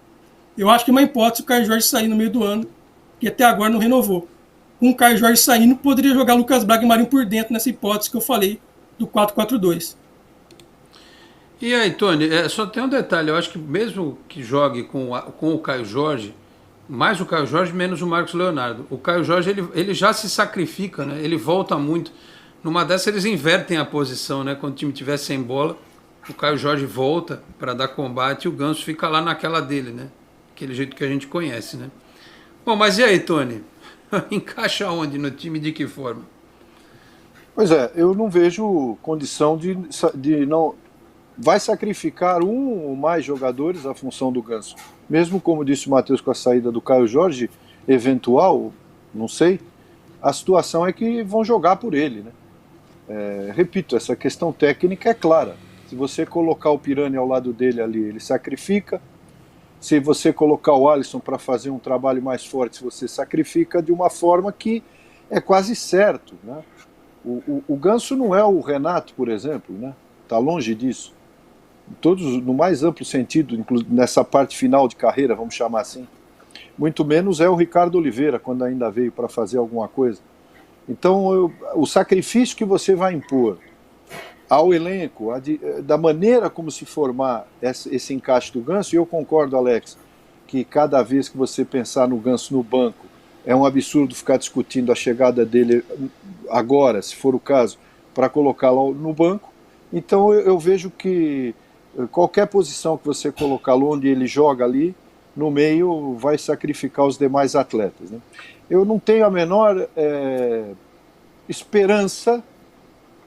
Eu acho que é uma hipótese o Caio Jorge sair no meio do ano, que até agora não renovou. Com o Caio Jorge saindo, poderia jogar Lucas Braga e Marinho por dentro, nessa hipótese que eu falei, do 4-4-2. E aí, Tony, só tem um detalhe, eu acho que mesmo que jogue com o Caio Jorge, mais o Caio Jorge, menos o Marcos Leonardo. O Caio Jorge, ele já se sacrifica, né? Ele volta muito. Numa dessas, eles invertem a posição, né? Quando o time estiver sem bola, o Caio Jorge volta para dar combate e o Ganso fica lá naquela dele, né? Aquele jeito que a gente conhece, né? Bom, mas e aí, Tony? Encaixa onde no time, de que forma? Pois é, eu não vejo condição de não. Vai sacrificar um ou mais jogadores a função do Ganso. Mesmo como disse o Matheus com a saída do Caio Jorge, eventual, não sei, a situação é que vão jogar por ele, né? Repito, essa questão técnica é clara. Se você colocar o Pirani ao lado dele ali, ele sacrifica. Se você colocar o Alisson para fazer um trabalho mais forte, você sacrifica de uma forma que é quase certo, né? O Ganso não é o Renato, por exemplo, né? Está longe disso. Todos no mais amplo sentido, nessa parte final de carreira, vamos chamar assim. Muito menos é o Ricardo Oliveira, quando ainda veio para fazer alguma coisa. Então, o sacrifício que você vai impor ao elenco, da maneira como se formar esse encaixe do Ganso, e eu concordo, Alex, que cada vez que você pensar no Ganso no banco, é um absurdo ficar discutindo a chegada dele agora, se for o caso, para colocá-lo no banco. Então eu vejo que qualquer posição que você colocá-lo onde ele joga ali, no meio, vai sacrificar os demais atletas, né? Eu não tenho a menor esperança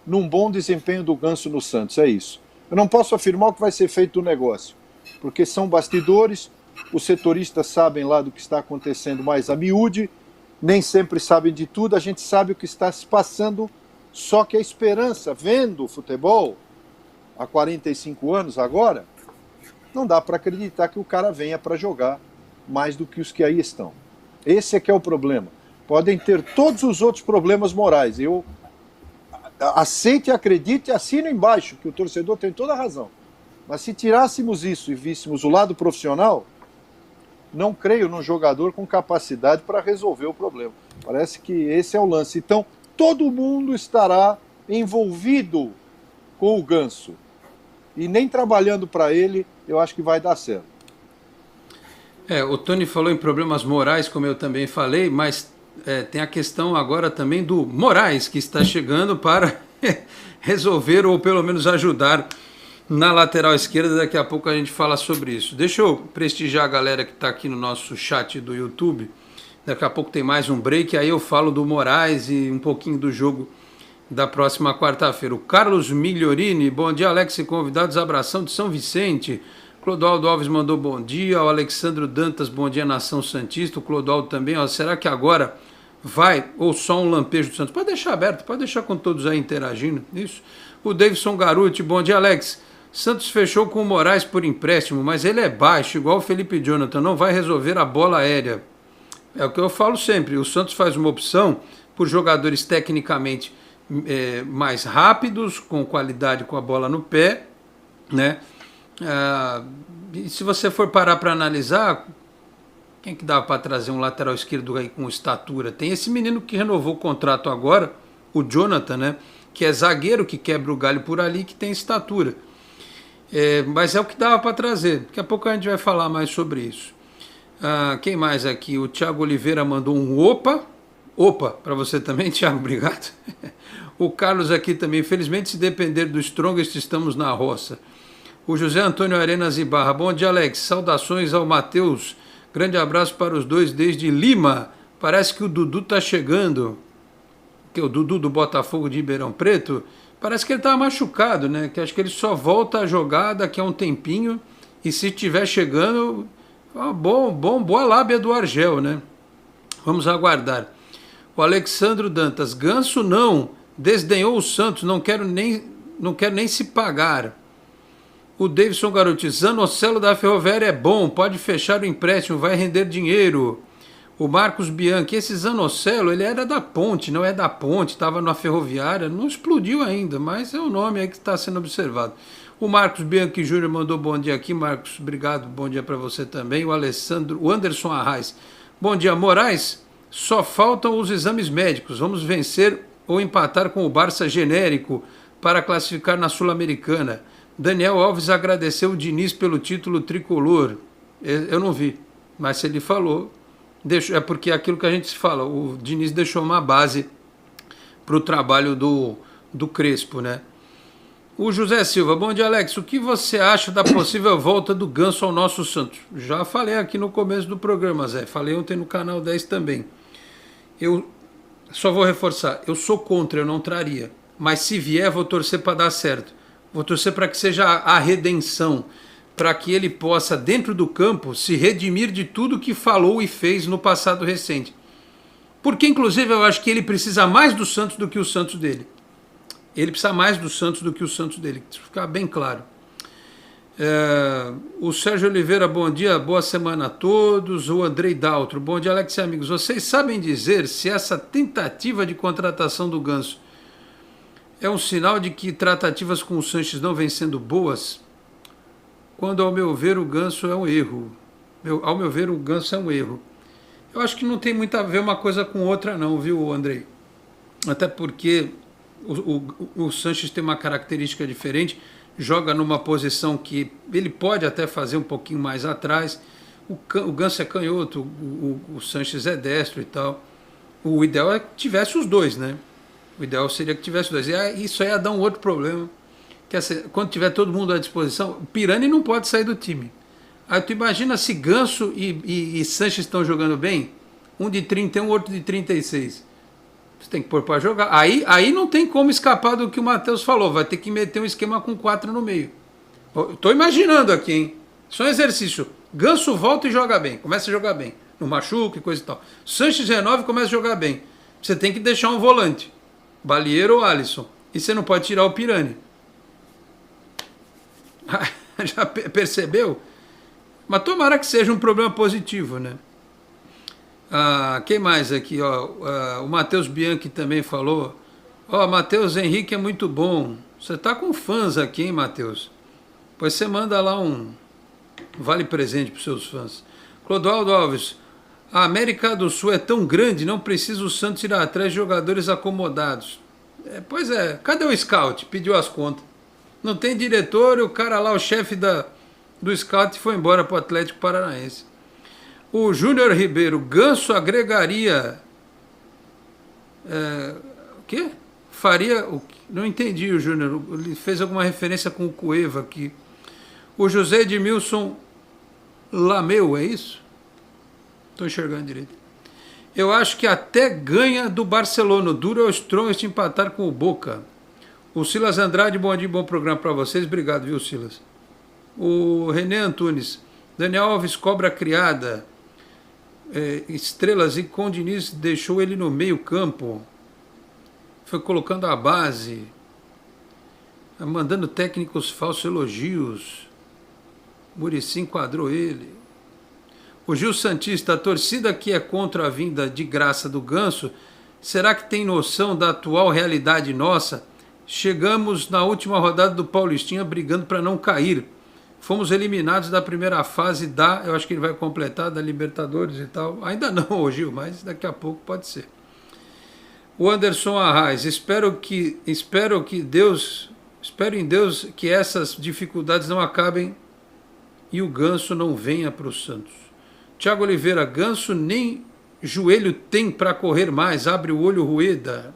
num bom desempenho do Ganso no Santos, é isso. Eu não posso afirmar o que vai ser feito do negócio, porque são bastidores, os setoristas sabem lá do que está acontecendo mais a miúde, nem sempre sabem de tudo, a gente sabe o que está se passando, só que a esperança, vendo o futebol há 45 anos agora, não dá para acreditar que o cara venha para jogar mais do que os que aí estão. Esse é que é o problema. Podem ter todos os outros problemas morais. Eu aceito e acredito e assino embaixo, que o torcedor tem toda a razão. Mas se tirássemos isso e víssemos o lado profissional, não creio num jogador com capacidade para resolver o problema. Parece que esse é o lance. Então, todo mundo estará envolvido com o Ganso. E nem trabalhando para ele, eu acho que vai dar certo. O Tony falou em problemas morais, como eu também falei, mas tem a questão agora também do Moraes, que está chegando para resolver ou pelo menos ajudar na lateral esquerda. Daqui a pouco a gente fala sobre isso. Deixa eu prestigiar a galera que está aqui no nosso chat do YouTube. Daqui a pouco tem mais um break, aí eu falo do Moraes e um pouquinho do jogo da próxima quarta-feira. O Carlos Migliorini, bom dia, Alex e convidados, abração de São Vicente. Clodoaldo Alves mandou bom dia, o Alexandro Dantas, bom dia, Nação Santista. O Clodoaldo também, será que agora vai ou só um lampejo do Santos? Pode deixar aberto, pode deixar com todos aí interagindo, isso. O Davidson Garuti, bom dia, Alex. Santos fechou com o Moraes por empréstimo, mas ele é baixo, igual o Felipe Jonathan, não vai resolver a bola aérea. É o que eu falo sempre, o Santos faz uma opção por jogadores tecnicamente mais rápidos, com qualidade com a bola no pé, né? E se você for parar para analisar, quem que dá para trazer um lateral esquerdo aí com estatura? Tem esse menino que renovou o contrato agora, o Jonathan, né? Que é zagueiro, que quebra o galho por ali, que tem estatura. Mas é o que dava para trazer. Daqui a pouco a gente vai falar mais sobre isso. Quem mais aqui? O Thiago Oliveira mandou um opa. Opa, para você também, Thiago, obrigado. O Carlos aqui também, infelizmente, se depender do Strongest, estamos na roça. O José Antônio Arenas Ibarra, bom dia, Alex, saudações ao Matheus, grande abraço para os dois desde Lima, parece que o Dudu está chegando, que é o Dudu do Botafogo de Ribeirão Preto, parece que ele estava machucado, né, que acho que ele só volta a jogar daqui a um tempinho, e se estiver chegando, boa lábia do Argel, né, vamos aguardar. O Alexandro Dantas, Ganso não, desdenhou o Santos, não quero nem se pagar. O Davidson Garotti, Zanocelo da Ferroviária é bom, pode fechar o empréstimo, vai render dinheiro. O Marcos Bianchi, esse Zanocelo, ele era da Ponte, não é da Ponte, estava na Ferroviária, não explodiu ainda, mas é o nome aí que está sendo observado. O Marcos Bianchi Júnior mandou bom dia aqui, Marcos, obrigado, bom dia para você também. O Anderson Arraes, bom dia, Moraes, só faltam os exames médicos, vamos vencer ou empatar com o Barça genérico para classificar na Sul-Americana. Daniel Alves agradeceu o Diniz pelo título tricolor. Eu não vi, mas se ele falou, é porque é aquilo que a gente fala, o Diniz deixou uma base para o trabalho do Crespo, né? O José Silva, bom dia, Alex. O que você acha da possível volta do Ganso ao nosso Santos? Já falei aqui no começo do programa, Zé. Falei ontem no canal 10 também. Eu só vou reforçar. Eu sou contra, eu não traria. Mas se vier, vou torcer para dar certo. Vou torcer para que seja a redenção. Para que ele possa, dentro do campo, se redimir de tudo que falou e fez no passado recente. Porque, inclusive, eu acho que ele precisa mais do Santos do que o Santos dele. Ele precisa mais do Santos do que o Santos dele. Isso ficar bem claro. O Sérgio Oliveira, bom dia, boa semana a todos. O Andrei Daltro, bom dia, Alex e amigos. Vocês sabem dizer se essa tentativa de contratação do Ganso é um sinal de que tratativas com o Sanches não vêm sendo boas? Quando, ao meu ver, o Ganso é um erro. Ao meu ver, o Ganso é um erro. Eu acho que não tem muito a ver uma coisa com outra não, viu, Andrei? Até porque o Sanches tem uma característica diferente, joga numa posição que ele pode até fazer um pouquinho mais atrás. O Ganso é canhoto, o Sanches é destro e tal. O ideal é que tivesse os dois, né? O ideal seria que tivesse os dois. E isso aí ia dar um outro problema. Que é, quando tiver todo mundo à disposição, o Pirani não pode sair do time. Aí tu imagina se Ganso e Sanches estão jogando bem, um de 31, outro de 36. Você tem que pôr para jogar. Aí não tem como escapar do que o Matheus falou. Vai ter que meter um esquema com 4 no meio. Estou imaginando aqui, hein? Só um exercício. Ganso volta e joga bem. Começa a jogar bem. No machuca e coisa e tal. Sanches renova e começa a jogar bem. Você tem que deixar um volante. Balieiro ou Alisson. E você não pode tirar o Pirani. Já percebeu? Mas tomara que seja um problema positivo, né? Quem mais aqui? O Matheus Bianchi também falou. Matheus Henrique é muito bom. Você tá com fãs aqui, hein, Matheus? Pois você manda lá um vale presente para os seus fãs. Clodoaldo Alves. A América do Sul é tão grande, não precisa o Santos ir atrás de jogadores acomodados. Pois é, cadê o scout? Pediu as contas. Não tem diretor e o cara lá, o chefe do scout, foi embora para o Atlético Paranaense. O Júnior Ribeiro, Ganso agregaria... o quê? Faria... Não entendi o Júnior, ele fez alguma referência com o Cueva aqui. O José Edmilson Lameu, é isso? Estou enxergando direito. Eu acho que até ganha do Barcelona. Duro é o Strongest empatar com o Boca. O Silas Andrade, bom dia, bom programa para vocês. Obrigado, viu, Silas? O René Antunes. Daniel Alves, cobra criada. Estrelas e com Diniz deixou ele no meio campo. Foi colocando a base. Mandando técnicos falsos elogios. Muricy enquadrou ele. O Gil Santista, a torcida que é contra a vinda de graça do Ganso, será que tem noção da atual realidade nossa? Chegamos na última rodada do Paulistinha brigando para não cair. Fomos eliminados da primeira fase eu acho que ele vai completar, da Libertadores e tal. Ainda não, Gil, mas daqui a pouco pode ser. O Anderson Arraes, espero em Deus que essas dificuldades não acabem e o Ganso não venha para o Santos. Tiago Oliveira, Ganso nem joelho tem para correr mais, abre o olho, Rueda.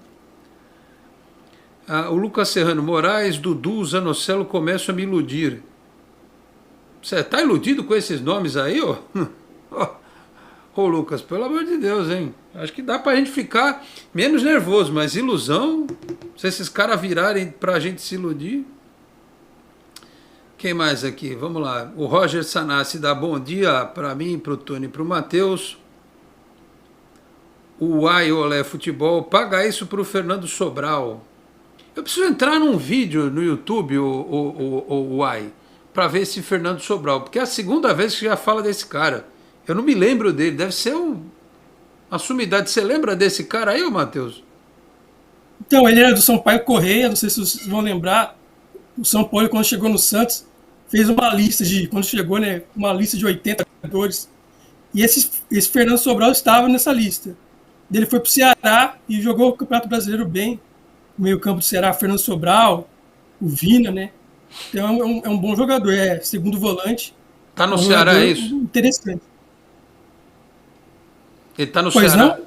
O Lucas Serrano, Moraes, Dudu, Zanocelo começam a me iludir. Você está iludido com esses nomes aí, ô? Ô Lucas, pelo amor de Deus, hein? Acho que dá pra gente ficar menos nervoso, mas ilusão, se esses caras virarem pra gente se iludir. Quem mais aqui? Vamos lá. O Roger Sanassi dá bom dia para mim, para o Tony e para o Matheus. O Olé Futebol, paga isso para o Fernando Sobral. Eu preciso entrar num vídeo no YouTube, o para ver esse Fernando Sobral, porque é a segunda vez que já fala desse cara. Eu não me lembro dele, deve ser uma sumidade. Você lembra desse cara aí, ô Matheus? Então, ele era do Sampaio Correia, não sei se vocês vão lembrar. O São Paulo, quando chegou no Santos, fez uma lista quando chegou, né, uma lista de 80 jogadores. E esse Fernando Sobral estava nessa lista. Ele foi para o Ceará e jogou o Campeonato Brasileiro bem. No meio campo do Ceará, Fernando Sobral, o Vina, né? Então é um bom jogador, segundo volante. Tá no Ceará, é isso? Interessante. Ele tá no Ceará? Não?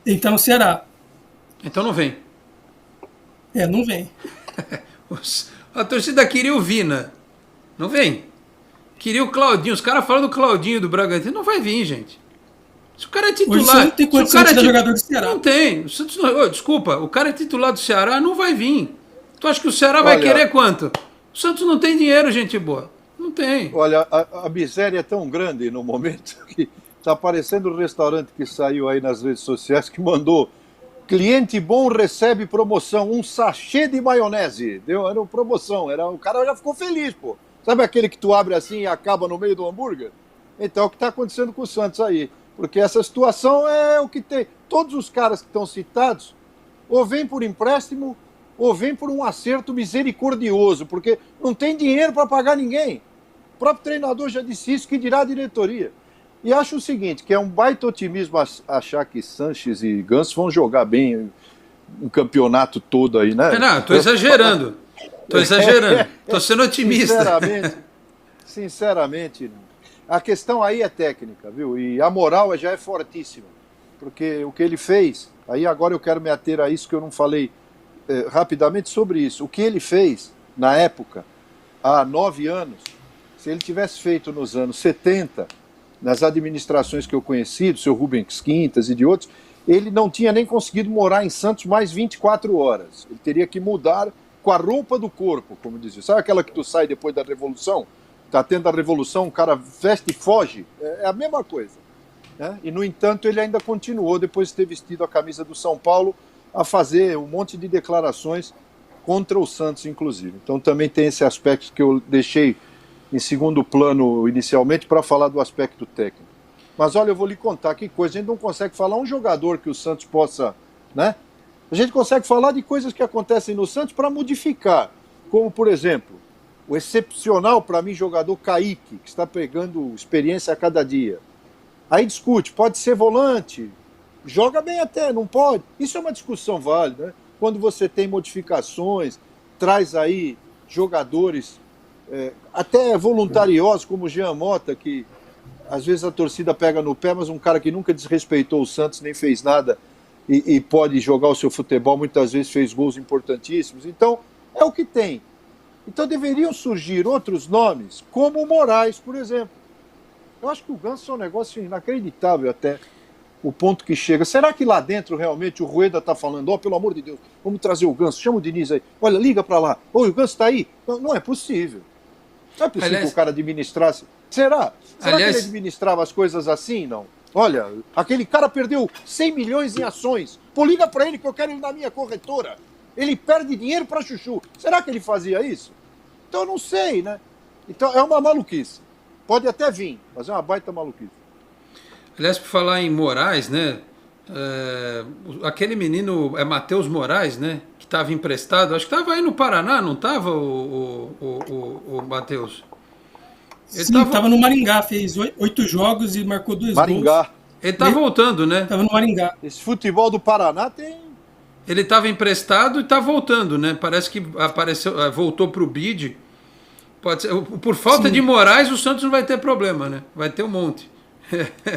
Ele tá no Ceará. Então não vem. Não vem. A torcida queria o Vina. Não vem. Queria o Claudinho. Os caras falam do Claudinho do Bragantino. Não vai vir, gente. Se o cara é titular... Hoje você não tem condição de ser jogador do Ceará. Não tem. O Santos não... Desculpa, o cara é titular do Ceará, não vai vir. Tu acha que o Ceará vai querer quanto? O Santos não tem dinheiro, gente boa. Não tem. Olha, a miséria é tão grande no momento que está aparecendo um restaurante que saiu aí nas redes sociais que mandou: cliente bom recebe promoção, um sachê de maionese. Era uma promoção, o cara já ficou feliz, pô. Sabe aquele que tu abre assim e acaba no meio do hambúrguer? Então é o que está acontecendo com o Santos aí. Porque essa situação é o que tem. Todos os caras que estão citados ou vêm por empréstimo ou vêm por um acerto misericordioso, porque não tem dinheiro para pagar ninguém. O próprio treinador já disse isso, que dirá a diretoria. E acho o seguinte, que é um baita otimismo achar que Sanches e Ganso vão jogar bem o campeonato todo aí, né? Não, estou exagerando. Estou exagerando. Estou sendo otimista. Sinceramente, a questão aí é técnica, viu? E a moral já é fortíssima. Porque o que ele fez, aí agora eu quero me ater a isso que eu não falei rapidamente sobre isso. O que ele fez na época, há 9 anos, se ele tivesse feito nos anos 70, nas administrações que eu conheci, do seu Rubens Quintas e de outros, ele não tinha nem conseguido morar em Santos mais 24 horas. Ele teria que mudar com a roupa do corpo, como dizia. Sabe aquela que tu sai depois da Revolução? Está tendo a Revolução, o cara veste e foge. É a mesma coisa. Né? E, no entanto, ele ainda continuou, depois de ter vestido a camisa do São Paulo, a fazer um monte de declarações contra o Santos, inclusive. Então também tem esse aspecto que eu deixei em segundo plano inicialmente para falar do aspecto técnico. Mas olha, eu vou lhe contar que coisa, a gente não consegue falar um jogador que o Santos possa, né? A gente consegue falar de coisas que acontecem no Santos para modificar, como por exemplo, o excepcional para mim jogador Kaique, que está pegando experiência a cada dia. Aí discute, pode ser volante, joga bem até, não pode. Isso é uma discussão válida, né? Quando você tem modificações, traz aí jogadores até voluntariosos, como o Jean Mota, que às vezes a torcida pega no pé, mas um cara que nunca desrespeitou o Santos, nem fez nada e pode jogar o seu futebol, muitas vezes fez gols importantíssimos. Então, é o que tem. Então deveriam surgir outros nomes, como o Moraes, por exemplo. Eu acho que o Ganso é um negócio inacreditável até o ponto que chega. Será que lá dentro realmente o Rueda está falando, pelo amor de Deus, vamos trazer o Ganso, chama o Diniz aí, olha, liga para lá, o Ganso está aí? Não, não é possível. Não é possível que o cara administrasse. Será que ele administrava as coisas assim? Não. Olha, aquele cara perdeu 100 milhões em ações. Pô, liga para ele que eu quero ele na minha corretora. Ele perde dinheiro para chuchu. Será que ele fazia isso? Então eu não sei, né? Então é uma maluquice. Pode até vir, mas é uma baita maluquice. Aliás, por falar em Moraes, né? Aquele menino é Matheus Moraes, né? Que estava emprestado. Acho que estava aí no Paraná, não estava o Matheus? Sim, estava no Maringá, fez 8 jogos e marcou 2 gols. Ele está voltando, né? Estava no Maringá. Esse futebol do Paraná tem... Ele estava emprestado e está voltando, né? Parece que voltou para o BID. Pode ser, por falta de Moraes, o Santos não vai ter problema, né? Vai ter um monte.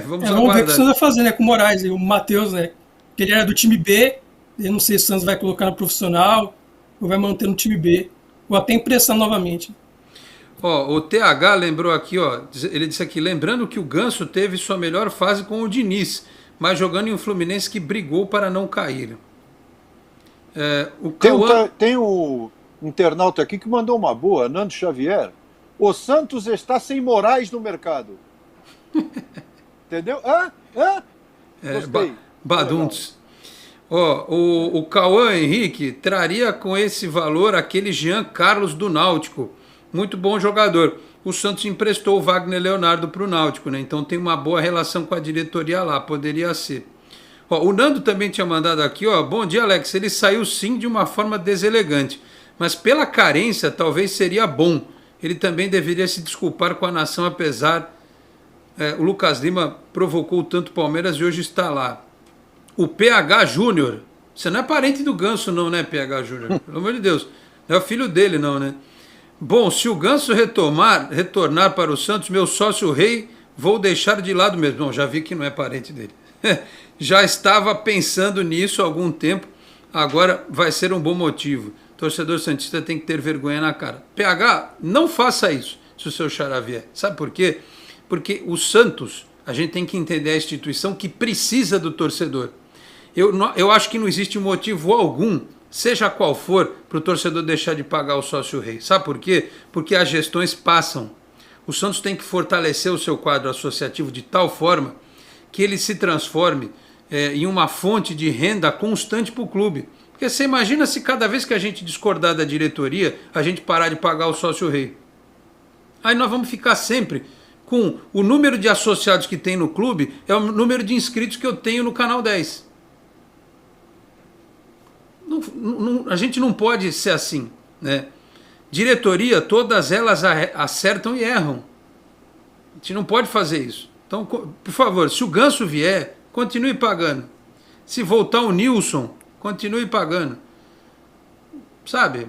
Vamos ver o que o Santos vai fazer, né? Com o Moraes e o Matheus, né? Que ele era do time B. Eu não sei se o Santos vai colocar no profissional ou vai manter no time B. Ou até emprestar novamente. O TH lembrou aqui, ele disse aqui, lembrando que o Ganso teve sua melhor fase com o Diniz, mas jogando em um Fluminense que brigou para não cair. Tem o internauta aqui que mandou uma boa, Nando Xavier. O Santos está sem Moraes no mercado. Entendeu? Gostei. Baduntos. O Cauã Henrique traria com esse valor aquele Jean Carlos do Náutico. Muito bom jogador. O Santos emprestou o Wagner Leonardo para o Náutico, né? Então tem uma boa relação com a diretoria lá, poderia ser. O Nando também tinha mandado aqui, bom dia, Alex. Ele saiu sim de uma forma deselegante, mas pela carência talvez seria bom. Ele também deveria se desculpar com a nação, apesar... o Lucas Lima provocou tanto o Palmeiras e hoje está lá. O PH Júnior, você não é parente do Ganso não, né, PH Júnior? Pelo amor de Deus, não é o filho dele não, né? Bom, se o Ganso retornar para o Santos, meu sócio Rei, vou deixar de lado mesmo. Não, já vi que não é parente dele. Já estava pensando nisso há algum tempo, agora vai ser um bom motivo. torcedor santista tem que ter vergonha na cara. PH, não faça isso se o seu xará vier. Sabe por quê? Porque o Santos, a gente tem que entender a instituição que precisa do torcedor. Eu acho que não existe motivo algum, seja qual for, para o torcedor deixar de pagar o sócio-rei. Sabe por quê? Porque as gestões passam. O Santos tem que fortalecer o seu quadro associativo de tal forma que ele se transforme em uma fonte de renda constante para o clube. Porque você imagina se cada vez que a gente discordar da diretoria, a gente parar de pagar o sócio-rei. Aí nós vamos ficar sempre com o número de associados que tem no clube, é o número de inscritos que eu tenho no Canal 10. A gente não pode ser assim, né? Diretoria, todas elas acertam e erram. A gente não pode fazer isso. Então, por favor, se o Ganso vier, continue pagando. Se voltar o Nilson, continue pagando. Sabe?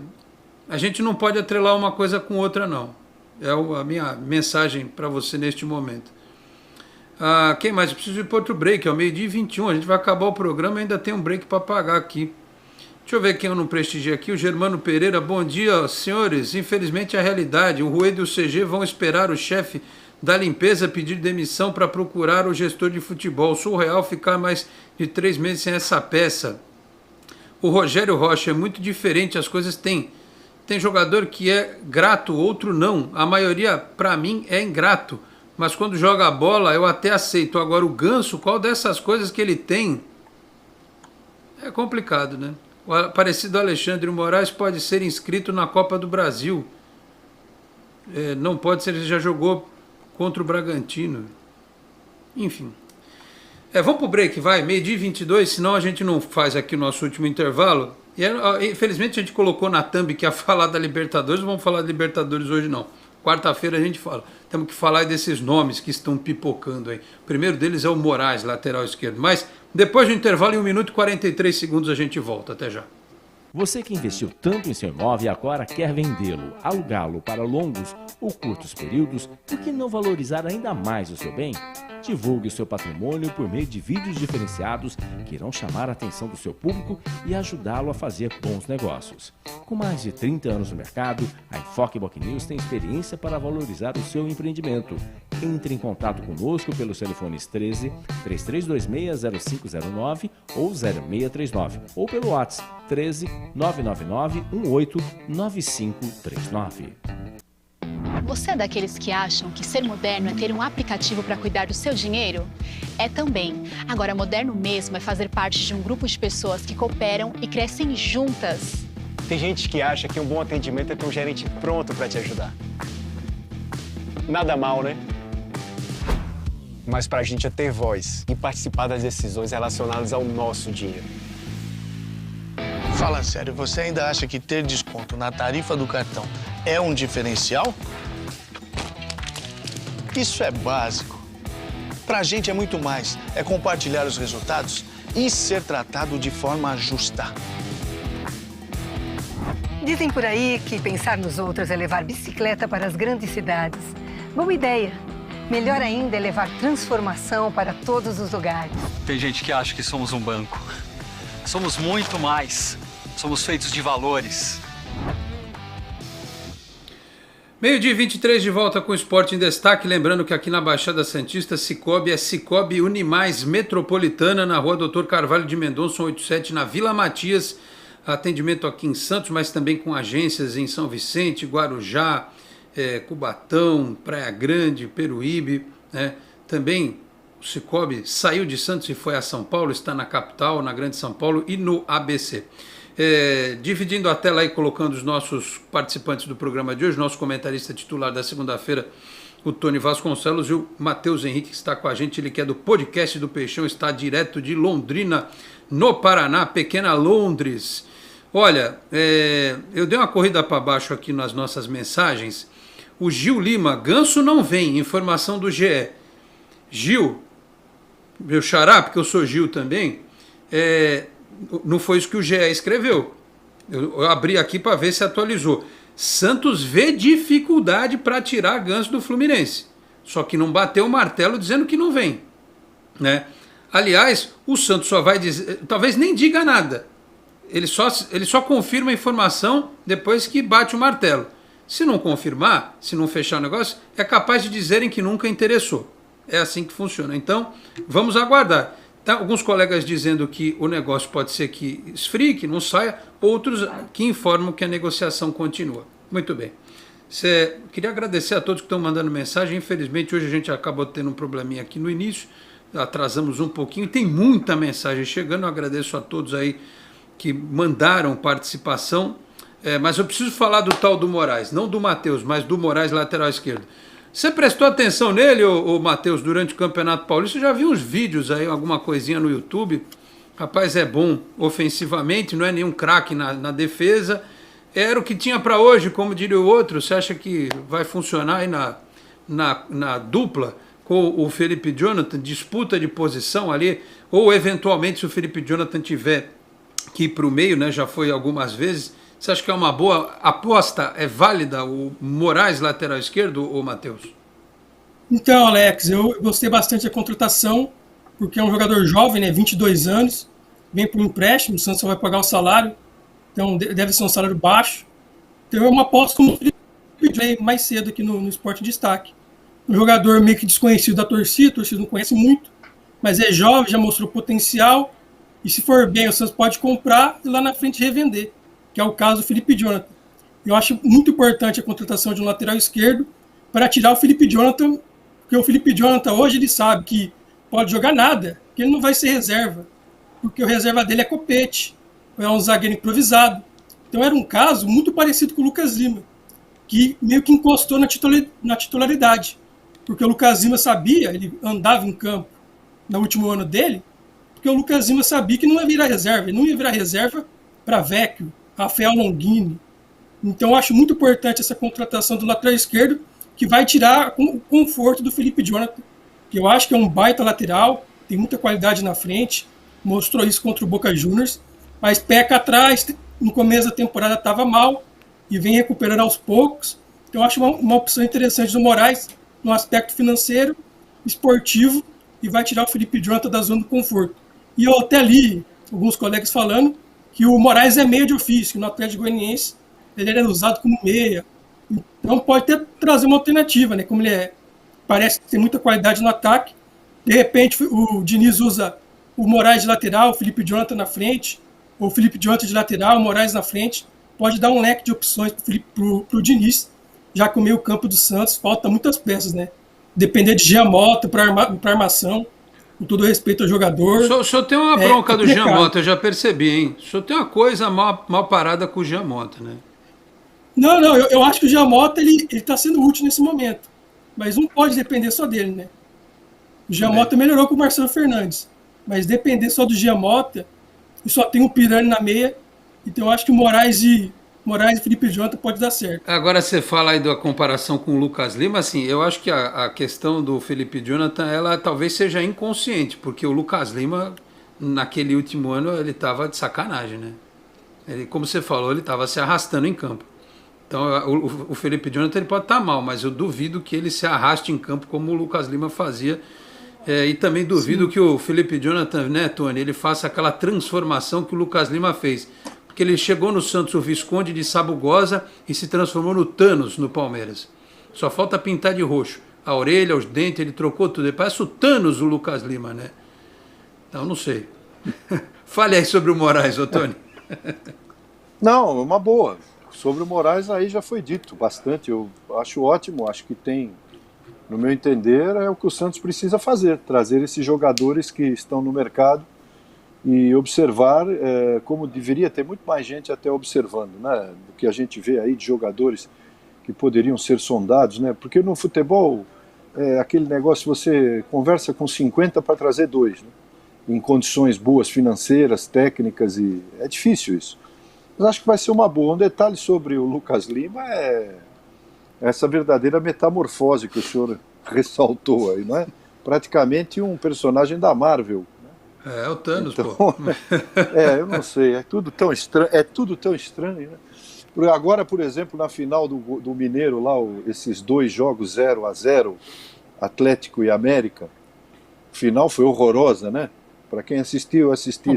A gente não pode atrelar uma coisa com outra, não. É a minha mensagem para você neste momento. Quem mais? Eu preciso ir para outro break, é o 12h21. A gente vai acabar o programa e ainda tem um break para pagar aqui. Deixa eu ver quem eu não prestigiei aqui. O Germano Pereira. Bom dia, senhores. Infelizmente é a realidade. O Rueda e o CG vão esperar o chefe da limpeza pedir demissão para procurar o gestor de futebol. Surreal ficar mais de 3 meses sem essa peça. O Rogério Rocha, é muito diferente, as coisas têm jogador que é grato, outro não. A maioria, para mim, é ingrato. Mas quando joga a bola, eu até aceito. Agora, o Ganso, qual dessas coisas que ele tem? É complicado, né? O aparecido Alexandre Moraes pode ser inscrito na Copa do Brasil. Não pode ser, ele já jogou contra o Bragantino. Enfim. Vamos pro break, vai. 12h22, senão a gente não faz aqui o nosso último intervalo. Infelizmente a gente colocou na thumb que ia falar da Libertadores, não vamos falar da Libertadores hoje não. Quarta-feira a gente fala. Temos que falar desses nomes que estão pipocando aí. O primeiro deles é o Moraes, lateral esquerdo. Mas depois do intervalo, em 1 minuto e 43 segundos, a gente volta. Até já. Você que investiu tanto em seu imóvel e agora quer vendê-lo, alugá-lo para longos ou curtos períodos, por que não valorizar ainda mais o seu bem? Divulgue o seu patrimônio por meio de vídeos diferenciados que irão chamar a atenção do seu público e ajudá-lo a fazer bons negócios. Com mais de 30 anos no mercado, a Enfoque Boc News tem experiência para valorizar o seu empreendimento. Entre em contato conosco pelos telefones 13 3326 0509 ou 0639 ou pelo WhatsApp 13 999 18 9539. Você é daqueles que acham que ser moderno é ter um aplicativo para cuidar do seu dinheiro? É também. Agora, moderno mesmo é fazer parte de um grupo de pessoas que cooperam e crescem juntas. Tem gente que acha que um bom atendimento é ter um gerente pronto para te ajudar. Nada mal, né? Mas pra gente é ter voz e participar das decisões relacionadas ao nosso dinheiro. Fala sério, você ainda acha que ter desconto na tarifa do cartão é um diferencial? Isso é básico. Pra gente é muito mais. É compartilhar os resultados e ser tratado de forma justa. Dizem por aí que pensar nos outros é levar bicicleta para as grandes cidades. Boa ideia. Melhor ainda é levar transformação para todos os lugares. Tem gente que acha que somos um banco. Somos muito mais. Somos feitos de valores. 12h23 de volta com o Esporte em Destaque. Lembrando que aqui na Baixada Santista, Cicobi é Cicobi Unimais Metropolitana, na rua Dr. Carvalho de Mendonça, 187, na Vila Matias. Atendimento aqui em Santos, mas também com agências em São Vicente, Guarujá, Cubatão, Praia Grande, Peruíbe, né? Também o Cicobi saiu de Santos e foi a São Paulo, está na capital, na Grande São Paulo e no ABC. Dividindo a tela aí, colocando os nossos participantes do programa de hoje, nosso comentarista titular da segunda-feira, o Tony Vasconcelos, e o Matheus Henrique, que está com a gente, ele que é do podcast do Peixão, está direto de Londrina, no Paraná, pequena Londres. Olha, eu dei uma corrida para baixo aqui nas nossas mensagens. O Gil Lima, Ganso não vem, informação do GE. Gil, meu xará, porque eu sou Gil também, não foi isso que o GE escreveu. Eu abri aqui para ver se atualizou. Santos vê dificuldade para tirar Ganso do Fluminense. Só que não bateu o martelo dizendo que não vem, né? Aliás, o Santos só vai dizer, talvez nem diga nada. ele só confirma a informação depois que bate o martelo. Se não confirmar, se não fechar o negócio, é capaz de dizerem que nunca interessou. É assim que funciona. Então, vamos aguardar. Tá, alguns colegas dizendo que o negócio pode ser que esfrie, que não saia, outros que informam que a negociação continua. Muito bem. Queria agradecer a todos que estão mandando mensagem. Infelizmente, hoje a gente acabou tendo um probleminha aqui no início, atrasamos um pouquinho. Tem muita mensagem chegando, eu agradeço a todos aí que mandaram participação. Mas eu preciso falar do tal do Moraes, não do Matheus, mas do Moraes, lateral esquerdo. Você prestou atenção nele, ô Matheus, durante o Campeonato Paulista? Eu já vi uns vídeos aí, alguma coisinha no YouTube. Rapaz, é bom ofensivamente, não é nenhum craque na defesa. Era o que tinha para hoje, como diria o outro. Você acha que vai funcionar aí na dupla com o Felipe Jonathan, disputa de posição ali? Ou eventualmente, se o Felipe Jonathan tiver que ir para o meio, né, já foi algumas vezes. Você acha que é uma boa aposta? É válida o Moraes, lateral esquerdo, ou Matheus? Então, Alex, eu gostei bastante da contratação, porque é um jogador jovem, né, 22 anos, vem por um empréstimo, o Santos só vai pagar o salário, então deve ser um salário baixo. Então é uma aposta como eu falei mais cedo aqui no Esporte em Destaque. Um jogador meio que desconhecido da torcida, a torcida não conhece muito, mas é jovem, já mostrou potencial, e se for bem, o Santos pode comprar e lá na frente revender, que é o caso do Felipe Jonathan. Eu acho muito importante a contratação de um lateral esquerdo para tirar o Felipe Jonathan, porque o Felipe Jonathan hoje ele sabe que pode jogar nada, que ele não vai ser reserva, porque o reserva dele é Copete, é um zagueiro improvisado. Então era um caso muito parecido com o Lucas Lima, que meio que encostou na titularidade, porque o Lucas Lima sabia, ele andava em campo no último ano dele, porque o Lucas Lima sabia que não ia virar reserva, ele não ia virar reserva para Vecchio, Rafael Longini. Então eu acho muito importante essa contratação do lateral esquerdo, que vai tirar o conforto do Felipe Jonathan, que eu acho que é um baita lateral, tem muita qualidade na frente, mostrou isso contra o Boca Juniors, mas peca atrás, no começo da temporada estava mal, e vem recuperando aos poucos. Então eu acho uma opção interessante do Moraes, no aspecto financeiro, esportivo, e vai tirar o Felipe Jonathan da zona do conforto. E eu até li alguns colegas falando que o Moraes é meia de ofício, que no Atlético Goianiense ele era usado como meia. Então pode até trazer uma alternativa, né? Como ele parece ter muita qualidade no ataque, de repente o Diniz usa o Moraes de lateral, o Felipe Jonathan na frente, ou o Felipe Jonathan de lateral, o Moraes na frente, pode dar um leque de opções pro Diniz, já que o meio campo do Santos falta muitas peças, né? Depender de Giamota para armação, com todo respeito ao jogador. O senhor tem uma bronca do Giamota, eu já percebi, hein? O senhor tem uma coisa mal parada com o Giamota, né? Não, eu acho que o Giamota ele está sendo útil nesse momento. Mas não pode depender só dele, né? O Giamota melhorou com o Marcelo Fernandes. Mas depender só do Giamota, e só tem um Pirani na meia, então eu acho que o Moraes e Felipe Jonathan pode dar certo. Agora você fala aí da comparação com o Lucas Lima, assim, eu acho que a questão do Felipe Jonathan, ela talvez seja inconsciente, porque o Lucas Lima, naquele último ano, ele estava de sacanagem, né? Ele, como você falou, ele estava se arrastando em campo. Então o Felipe Jonathan ele pode estar mal, mas eu duvido que ele se arraste em campo como o Lucas Lima fazia. E também duvido que o Felipe Jonathan, né, Tony, ele faça aquela transformação que o Lucas Lima fez. Porque ele chegou no Santos, o Visconde de Sabugosa, e se transformou no Thanos no Palmeiras. Só falta pintar de roxo. A orelha, os dentes, ele trocou tudo. Ele parece o Thanos, o Lucas Lima, né? Então, não sei. Fale aí sobre o Moraes, ô Tony. Não, uma boa. Sobre o Moraes aí já foi dito bastante. Eu acho ótimo, acho que tem, no meu entender, é o que o Santos precisa fazer. Trazer esses jogadores que estão no mercado e observar como deveria ter muito mais gente até observando, né? Do que a gente vê aí de jogadores que poderiam ser sondados, né? Porque no futebol aquele negócio, você conversa com 50 para trazer 2, né? Em condições boas financeiras, técnicas, e é difícil isso. Mas acho que vai ser uma boa. Um detalhe sobre o Lucas Lima é essa verdadeira metamorfose que o senhor ressaltou aí, não é? Praticamente um personagem da Marvel. É o Thanos, então, pô. Eu não sei, é tudo tão estranho, né? Agora, por exemplo, na final do Mineiro, lá, esses 2 jogos 0-0, Atlético e América, a final foi horrorosa, né? Para quem assistiu, assistiu.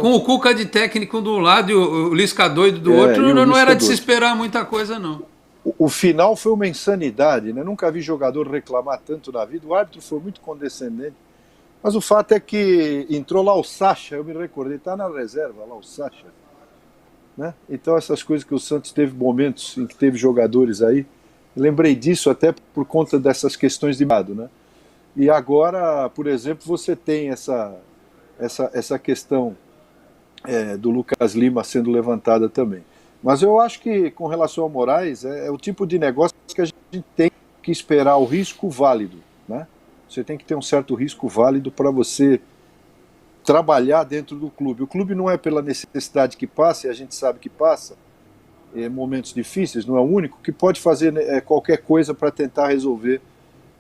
Com o Cuca de técnico do lado e o Lisca doido do outro, não era de se esperar muita coisa, não. O final foi uma insanidade, né? Nunca vi jogador reclamar tanto na vida. O árbitro foi muito condescendente. Mas o fato é que entrou lá o Sacha, eu me recordei, está na reserva lá o Sacha. Né? Então essas coisas que o Santos teve momentos em que teve jogadores aí, lembrei disso até por conta dessas questões de lado, né? E agora, por exemplo, você tem essa questão do Lucas Lima sendo levantada também. Mas eu acho que com relação ao Moraes, é o tipo de negócio que a gente tem que esperar o risco válido, né? Você tem que ter um certo risco válido para você trabalhar dentro do clube. O clube não é pela necessidade que passa, e a gente sabe que passa, momentos difíceis, não é o único, que pode fazer qualquer coisa para tentar resolver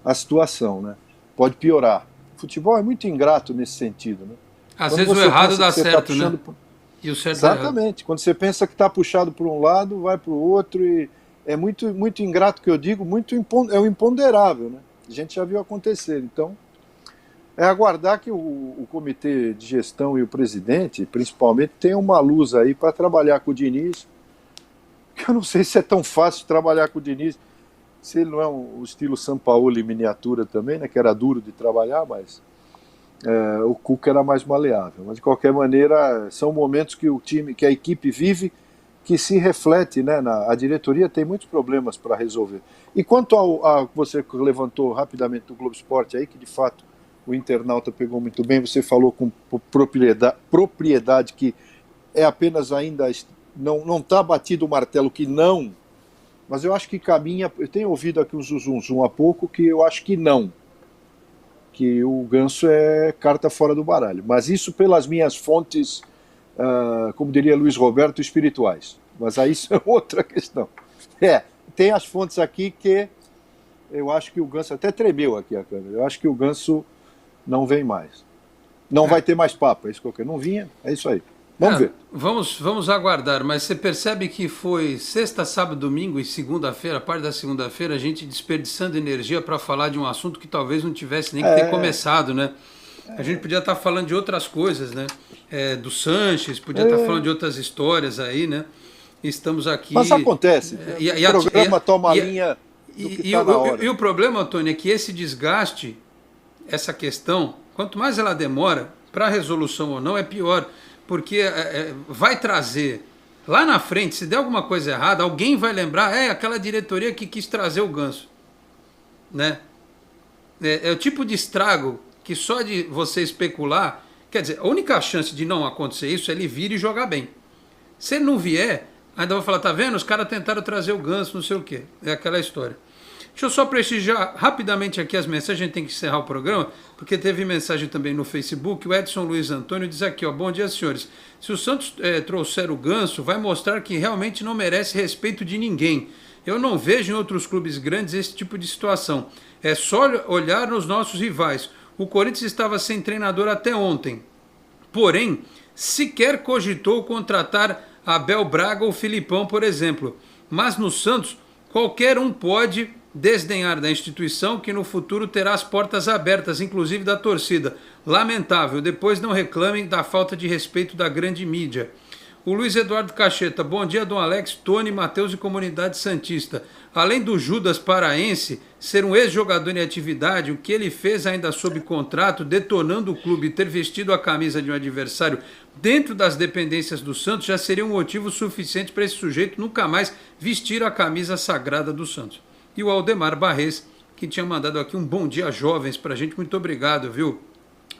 a situação, né? Pode piorar. O futebol é muito ingrato nesse sentido, né? Às vezes o errado dá certo, né? E o certo exatamente. Quando você pensa que está puxado por um lado, vai para o outro, e é muito, muito ingrato que eu digo, é o imponderável, né? A gente já viu acontecer. Então, é aguardar que o comitê de gestão e o presidente, principalmente, tenham uma luz aí para trabalhar com o Diniz. Eu não sei se é tão fácil trabalhar com o Diniz, se ele não é o estilo Sampaoli em miniatura também, né, que era duro de trabalhar, mas o Cuca era mais maleável. Mas, de qualquer maneira, são momentos que o time, que a equipe vive, que se reflete, né, a diretoria tem muitos problemas para resolver. E quanto ao você levantou rapidamente do Globo Esporte aí, que de fato o internauta pegou muito bem, você falou com propriedade que é apenas ainda, não está batido o martelo que não, mas eu acho que caminha, eu tenho ouvido aqui um zum há pouco, que eu acho que não, que o Ganso é carta fora do baralho, mas isso pelas minhas fontes, como diria Luiz Roberto, espirituais, mas aí isso é outra questão. Tem as fontes aqui que eu acho que o Ganso, até tremeu aqui a câmera, eu acho que o Ganso não vem mais. Não vai ter mais papo, é isso que eu quero. Não vinha, é isso aí. Vamos ver. Vamos aguardar, mas você percebe que foi sexta, sábado, domingo e segunda-feira, parte da segunda-feira, a gente desperdiçando energia para falar de um assunto que talvez não tivesse nem que ter começado, né? A gente podia estar falando de outras coisas, né? Do Sanches, podia estar falando de outras histórias aí, né? Estamos aqui... Mas acontece. O programa toma a linha do que está na hora. E o problema, Antônio, é que esse desgaste, essa questão, quanto mais ela demora, para a resolução ou não, é pior. Porque vai trazer, lá na frente, se der alguma coisa errada, alguém vai lembrar, aquela diretoria que quis trazer o Ganso. Né? É o tipo de estrago que só de você especular, quer dizer, a única chance de não acontecer isso é ele vir e jogar bem. Se ele não vier, ainda vou falar, tá vendo? Os caras tentaram trazer o Ganso, não sei o quê. É aquela história. Deixa eu só prestigiar rapidamente aqui as mensagens, a gente tem que encerrar o programa, porque teve mensagem também no Facebook. O Edson Luiz Antônio diz aqui, bom dia, senhores. Se o Santos trouxer o Ganso, vai mostrar que realmente não merece respeito de ninguém. Eu não vejo em outros clubes grandes esse tipo de situação. É só olhar nos nossos rivais. O Corinthians estava sem treinador até ontem. Porém, sequer cogitou contratar Abel Braga ou Filipão, por exemplo. Mas no Santos, qualquer um pode desdenhar da instituição que no futuro terá as portas abertas, inclusive da torcida. Lamentável, depois não reclamem da falta de respeito da grande mídia. O Luiz Eduardo Cacheta, bom dia, Dom Alex, Tony, Matheus e comunidade santista. Além do Judas paraense ser um ex-jogador em atividade, o que ele fez ainda sob contrato, detonando o clube e ter vestido a camisa de um adversário dentro das dependências do Santos, já seria um motivo suficiente para esse sujeito nunca mais vestir a camisa sagrada do Santos. E o Aldemar Barres, que tinha mandado aqui um bom dia jovens para a gente. Muito obrigado, viu,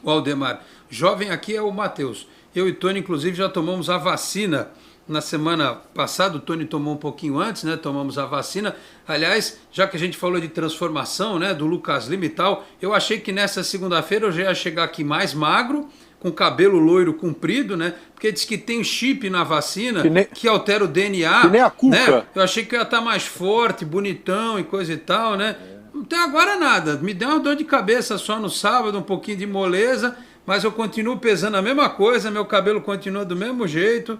o Aldemar. Jovem aqui é o Matheus. Eu e Tony, inclusive, já tomamos a vacina na semana passada. O Tony tomou um pouquinho antes, né? Tomamos a vacina. Aliás, já que a gente falou de transformação, né? Do Lucas Lima e tal, eu achei que nessa segunda-feira eu já ia chegar aqui mais magro, com cabelo loiro comprido, né? Porque diz que tem chip na vacina que altera o DNA. Que nem a Cuca. Né? Eu achei que eu ia estar mais forte, bonitão e coisa e tal, né? Não tem agora nada. Me deu uma dor de cabeça só no sábado, um pouquinho de moleza, mas eu continuo pesando a mesma coisa, meu cabelo continua do mesmo jeito,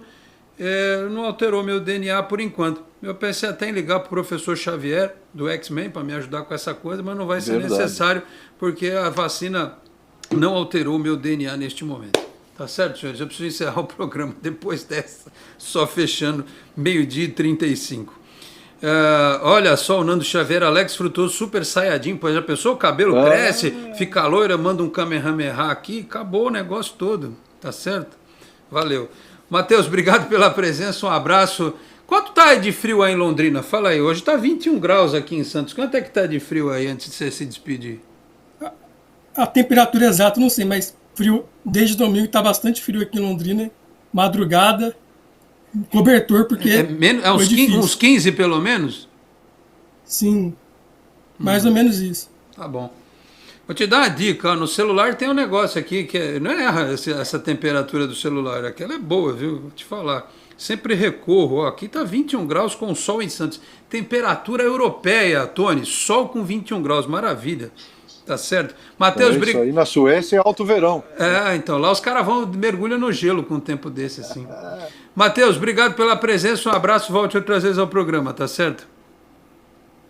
não alterou meu DNA por enquanto. Eu pensei até em ligar para o professor Xavier, do X-Men, para me ajudar com essa coisa, mas não vai ser necessário, porque a vacina não alterou o meu DNA neste momento. Tá certo, senhores? Eu preciso encerrar o programa depois dessa, só fechando 12h35. Olha só, o Nando Xavier, Alex Frutuoso, Super Saiyajin, pois já pensou? O cabelo cresce, fica loira, manda um Kamehameha aqui, acabou o negócio todo, tá certo? Valeu. Matheus, obrigado pela presença, um abraço. Quanto tá de frio aí em Londrina? Fala aí, hoje tá 21 graus aqui em Santos, quanto é que tá de frio aí antes de você se despedir? A temperatura exata não sei, mas frio desde domingo, tá bastante frio aqui em Londrina, madrugada, cobertor, porque uns 15 pelo menos? Sim, mais ou menos isso. Tá bom. Vou te dar uma dica, ó, no celular tem um negócio aqui que não é essa temperatura do celular, aquela é boa, viu? Vou te falar. Sempre recorro, ó, aqui tá 21 graus com sol em Santos. Temperatura europeia, Tony, sol com 21 graus, maravilha. Tá certo? Matheus, isso aí na Suécia é alto verão. Então, lá os caras mergulham no gelo com um tempo desse, assim. Matheus, obrigado pela presença, um abraço, volte outras vezes ao programa, tá certo?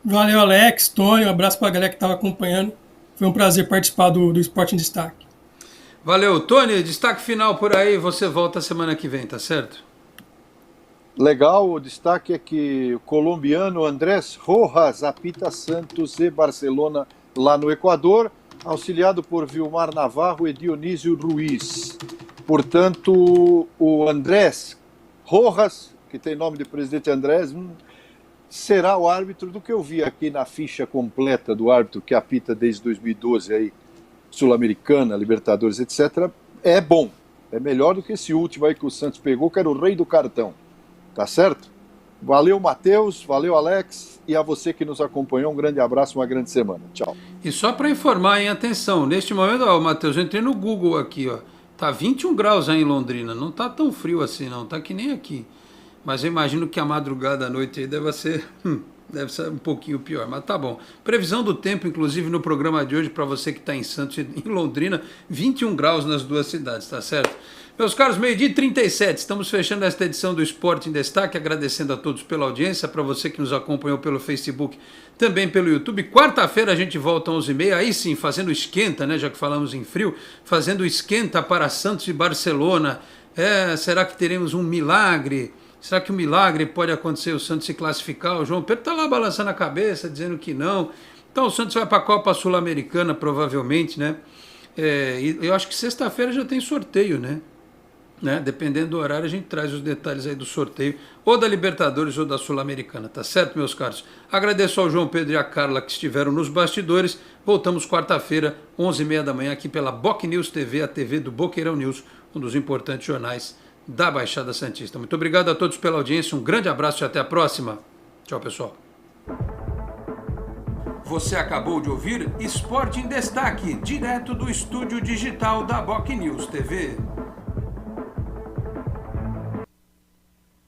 Valeu, Alex, Tony, um abraço pra galera que estava acompanhando. Foi um prazer participar do Esporte em Destaque. Valeu, Tony, destaque final por aí, você volta semana que vem, tá certo? Legal, o destaque é que o colombiano Andrés Rojas apita Santos e Barcelona lá no Equador, auxiliado por Vilmar Navarro e Dionísio Ruiz. Portanto, o Andrés Rojas, que tem nome de presidente Andrés, será o árbitro do que eu vi aqui na ficha completa do árbitro que apita desde 2012 aí, Sul-Americana, Libertadores, etc. É bom, é melhor do que esse último aí que o Santos pegou, que era o rei do cartão. Tá certo? Valeu, Matheus, valeu, Alex, e a você que nos acompanhou, um grande abraço, uma grande semana. Tchau. E só para informar, hein, atenção, neste momento, ó, Matheus, eu entrei no Google aqui, ó, tá 21 graus aí em Londrina, não tá tão frio assim não, tá que nem aqui, mas eu imagino que a madrugada à noite aí deve ser um pouquinho pior, mas tá bom. Previsão do tempo, inclusive, no programa de hoje, para você que está em Santos e em Londrina, 21 graus nas duas cidades, tá certo? Meus caros, 12h37, estamos fechando esta edição do Esporte em Destaque, agradecendo a todos pela audiência, para você que nos acompanhou pelo Facebook, também pelo YouTube. Quarta-feira a gente volta às 11h30, aí sim, fazendo esquenta, né, já que falamos em frio, fazendo esquenta para Santos e Barcelona. Será que teremos um milagre? Será que o milagre pode acontecer, o Santos se classificar? O João Pedro está lá balançando a cabeça, dizendo que não. Então o Santos vai para a Copa Sul-Americana, provavelmente, né? E eu acho que sexta-feira já tem sorteio, né? Dependendo do horário, a gente traz os detalhes aí do sorteio, ou da Libertadores ou da Sul-Americana, tá certo, meus caros? Agradeço ao João Pedro e a Carla que estiveram nos bastidores. Voltamos quarta-feira, 11h30 da manhã, aqui pela Boc News TV, a TV do Boqueirão News, um dos importantes jornais da Baixada Santista. Muito obrigado a todos pela audiência, um grande abraço e até a próxima. Tchau, pessoal. Você acabou de ouvir Esporte em Destaque, direto do estúdio digital da Boc News TV.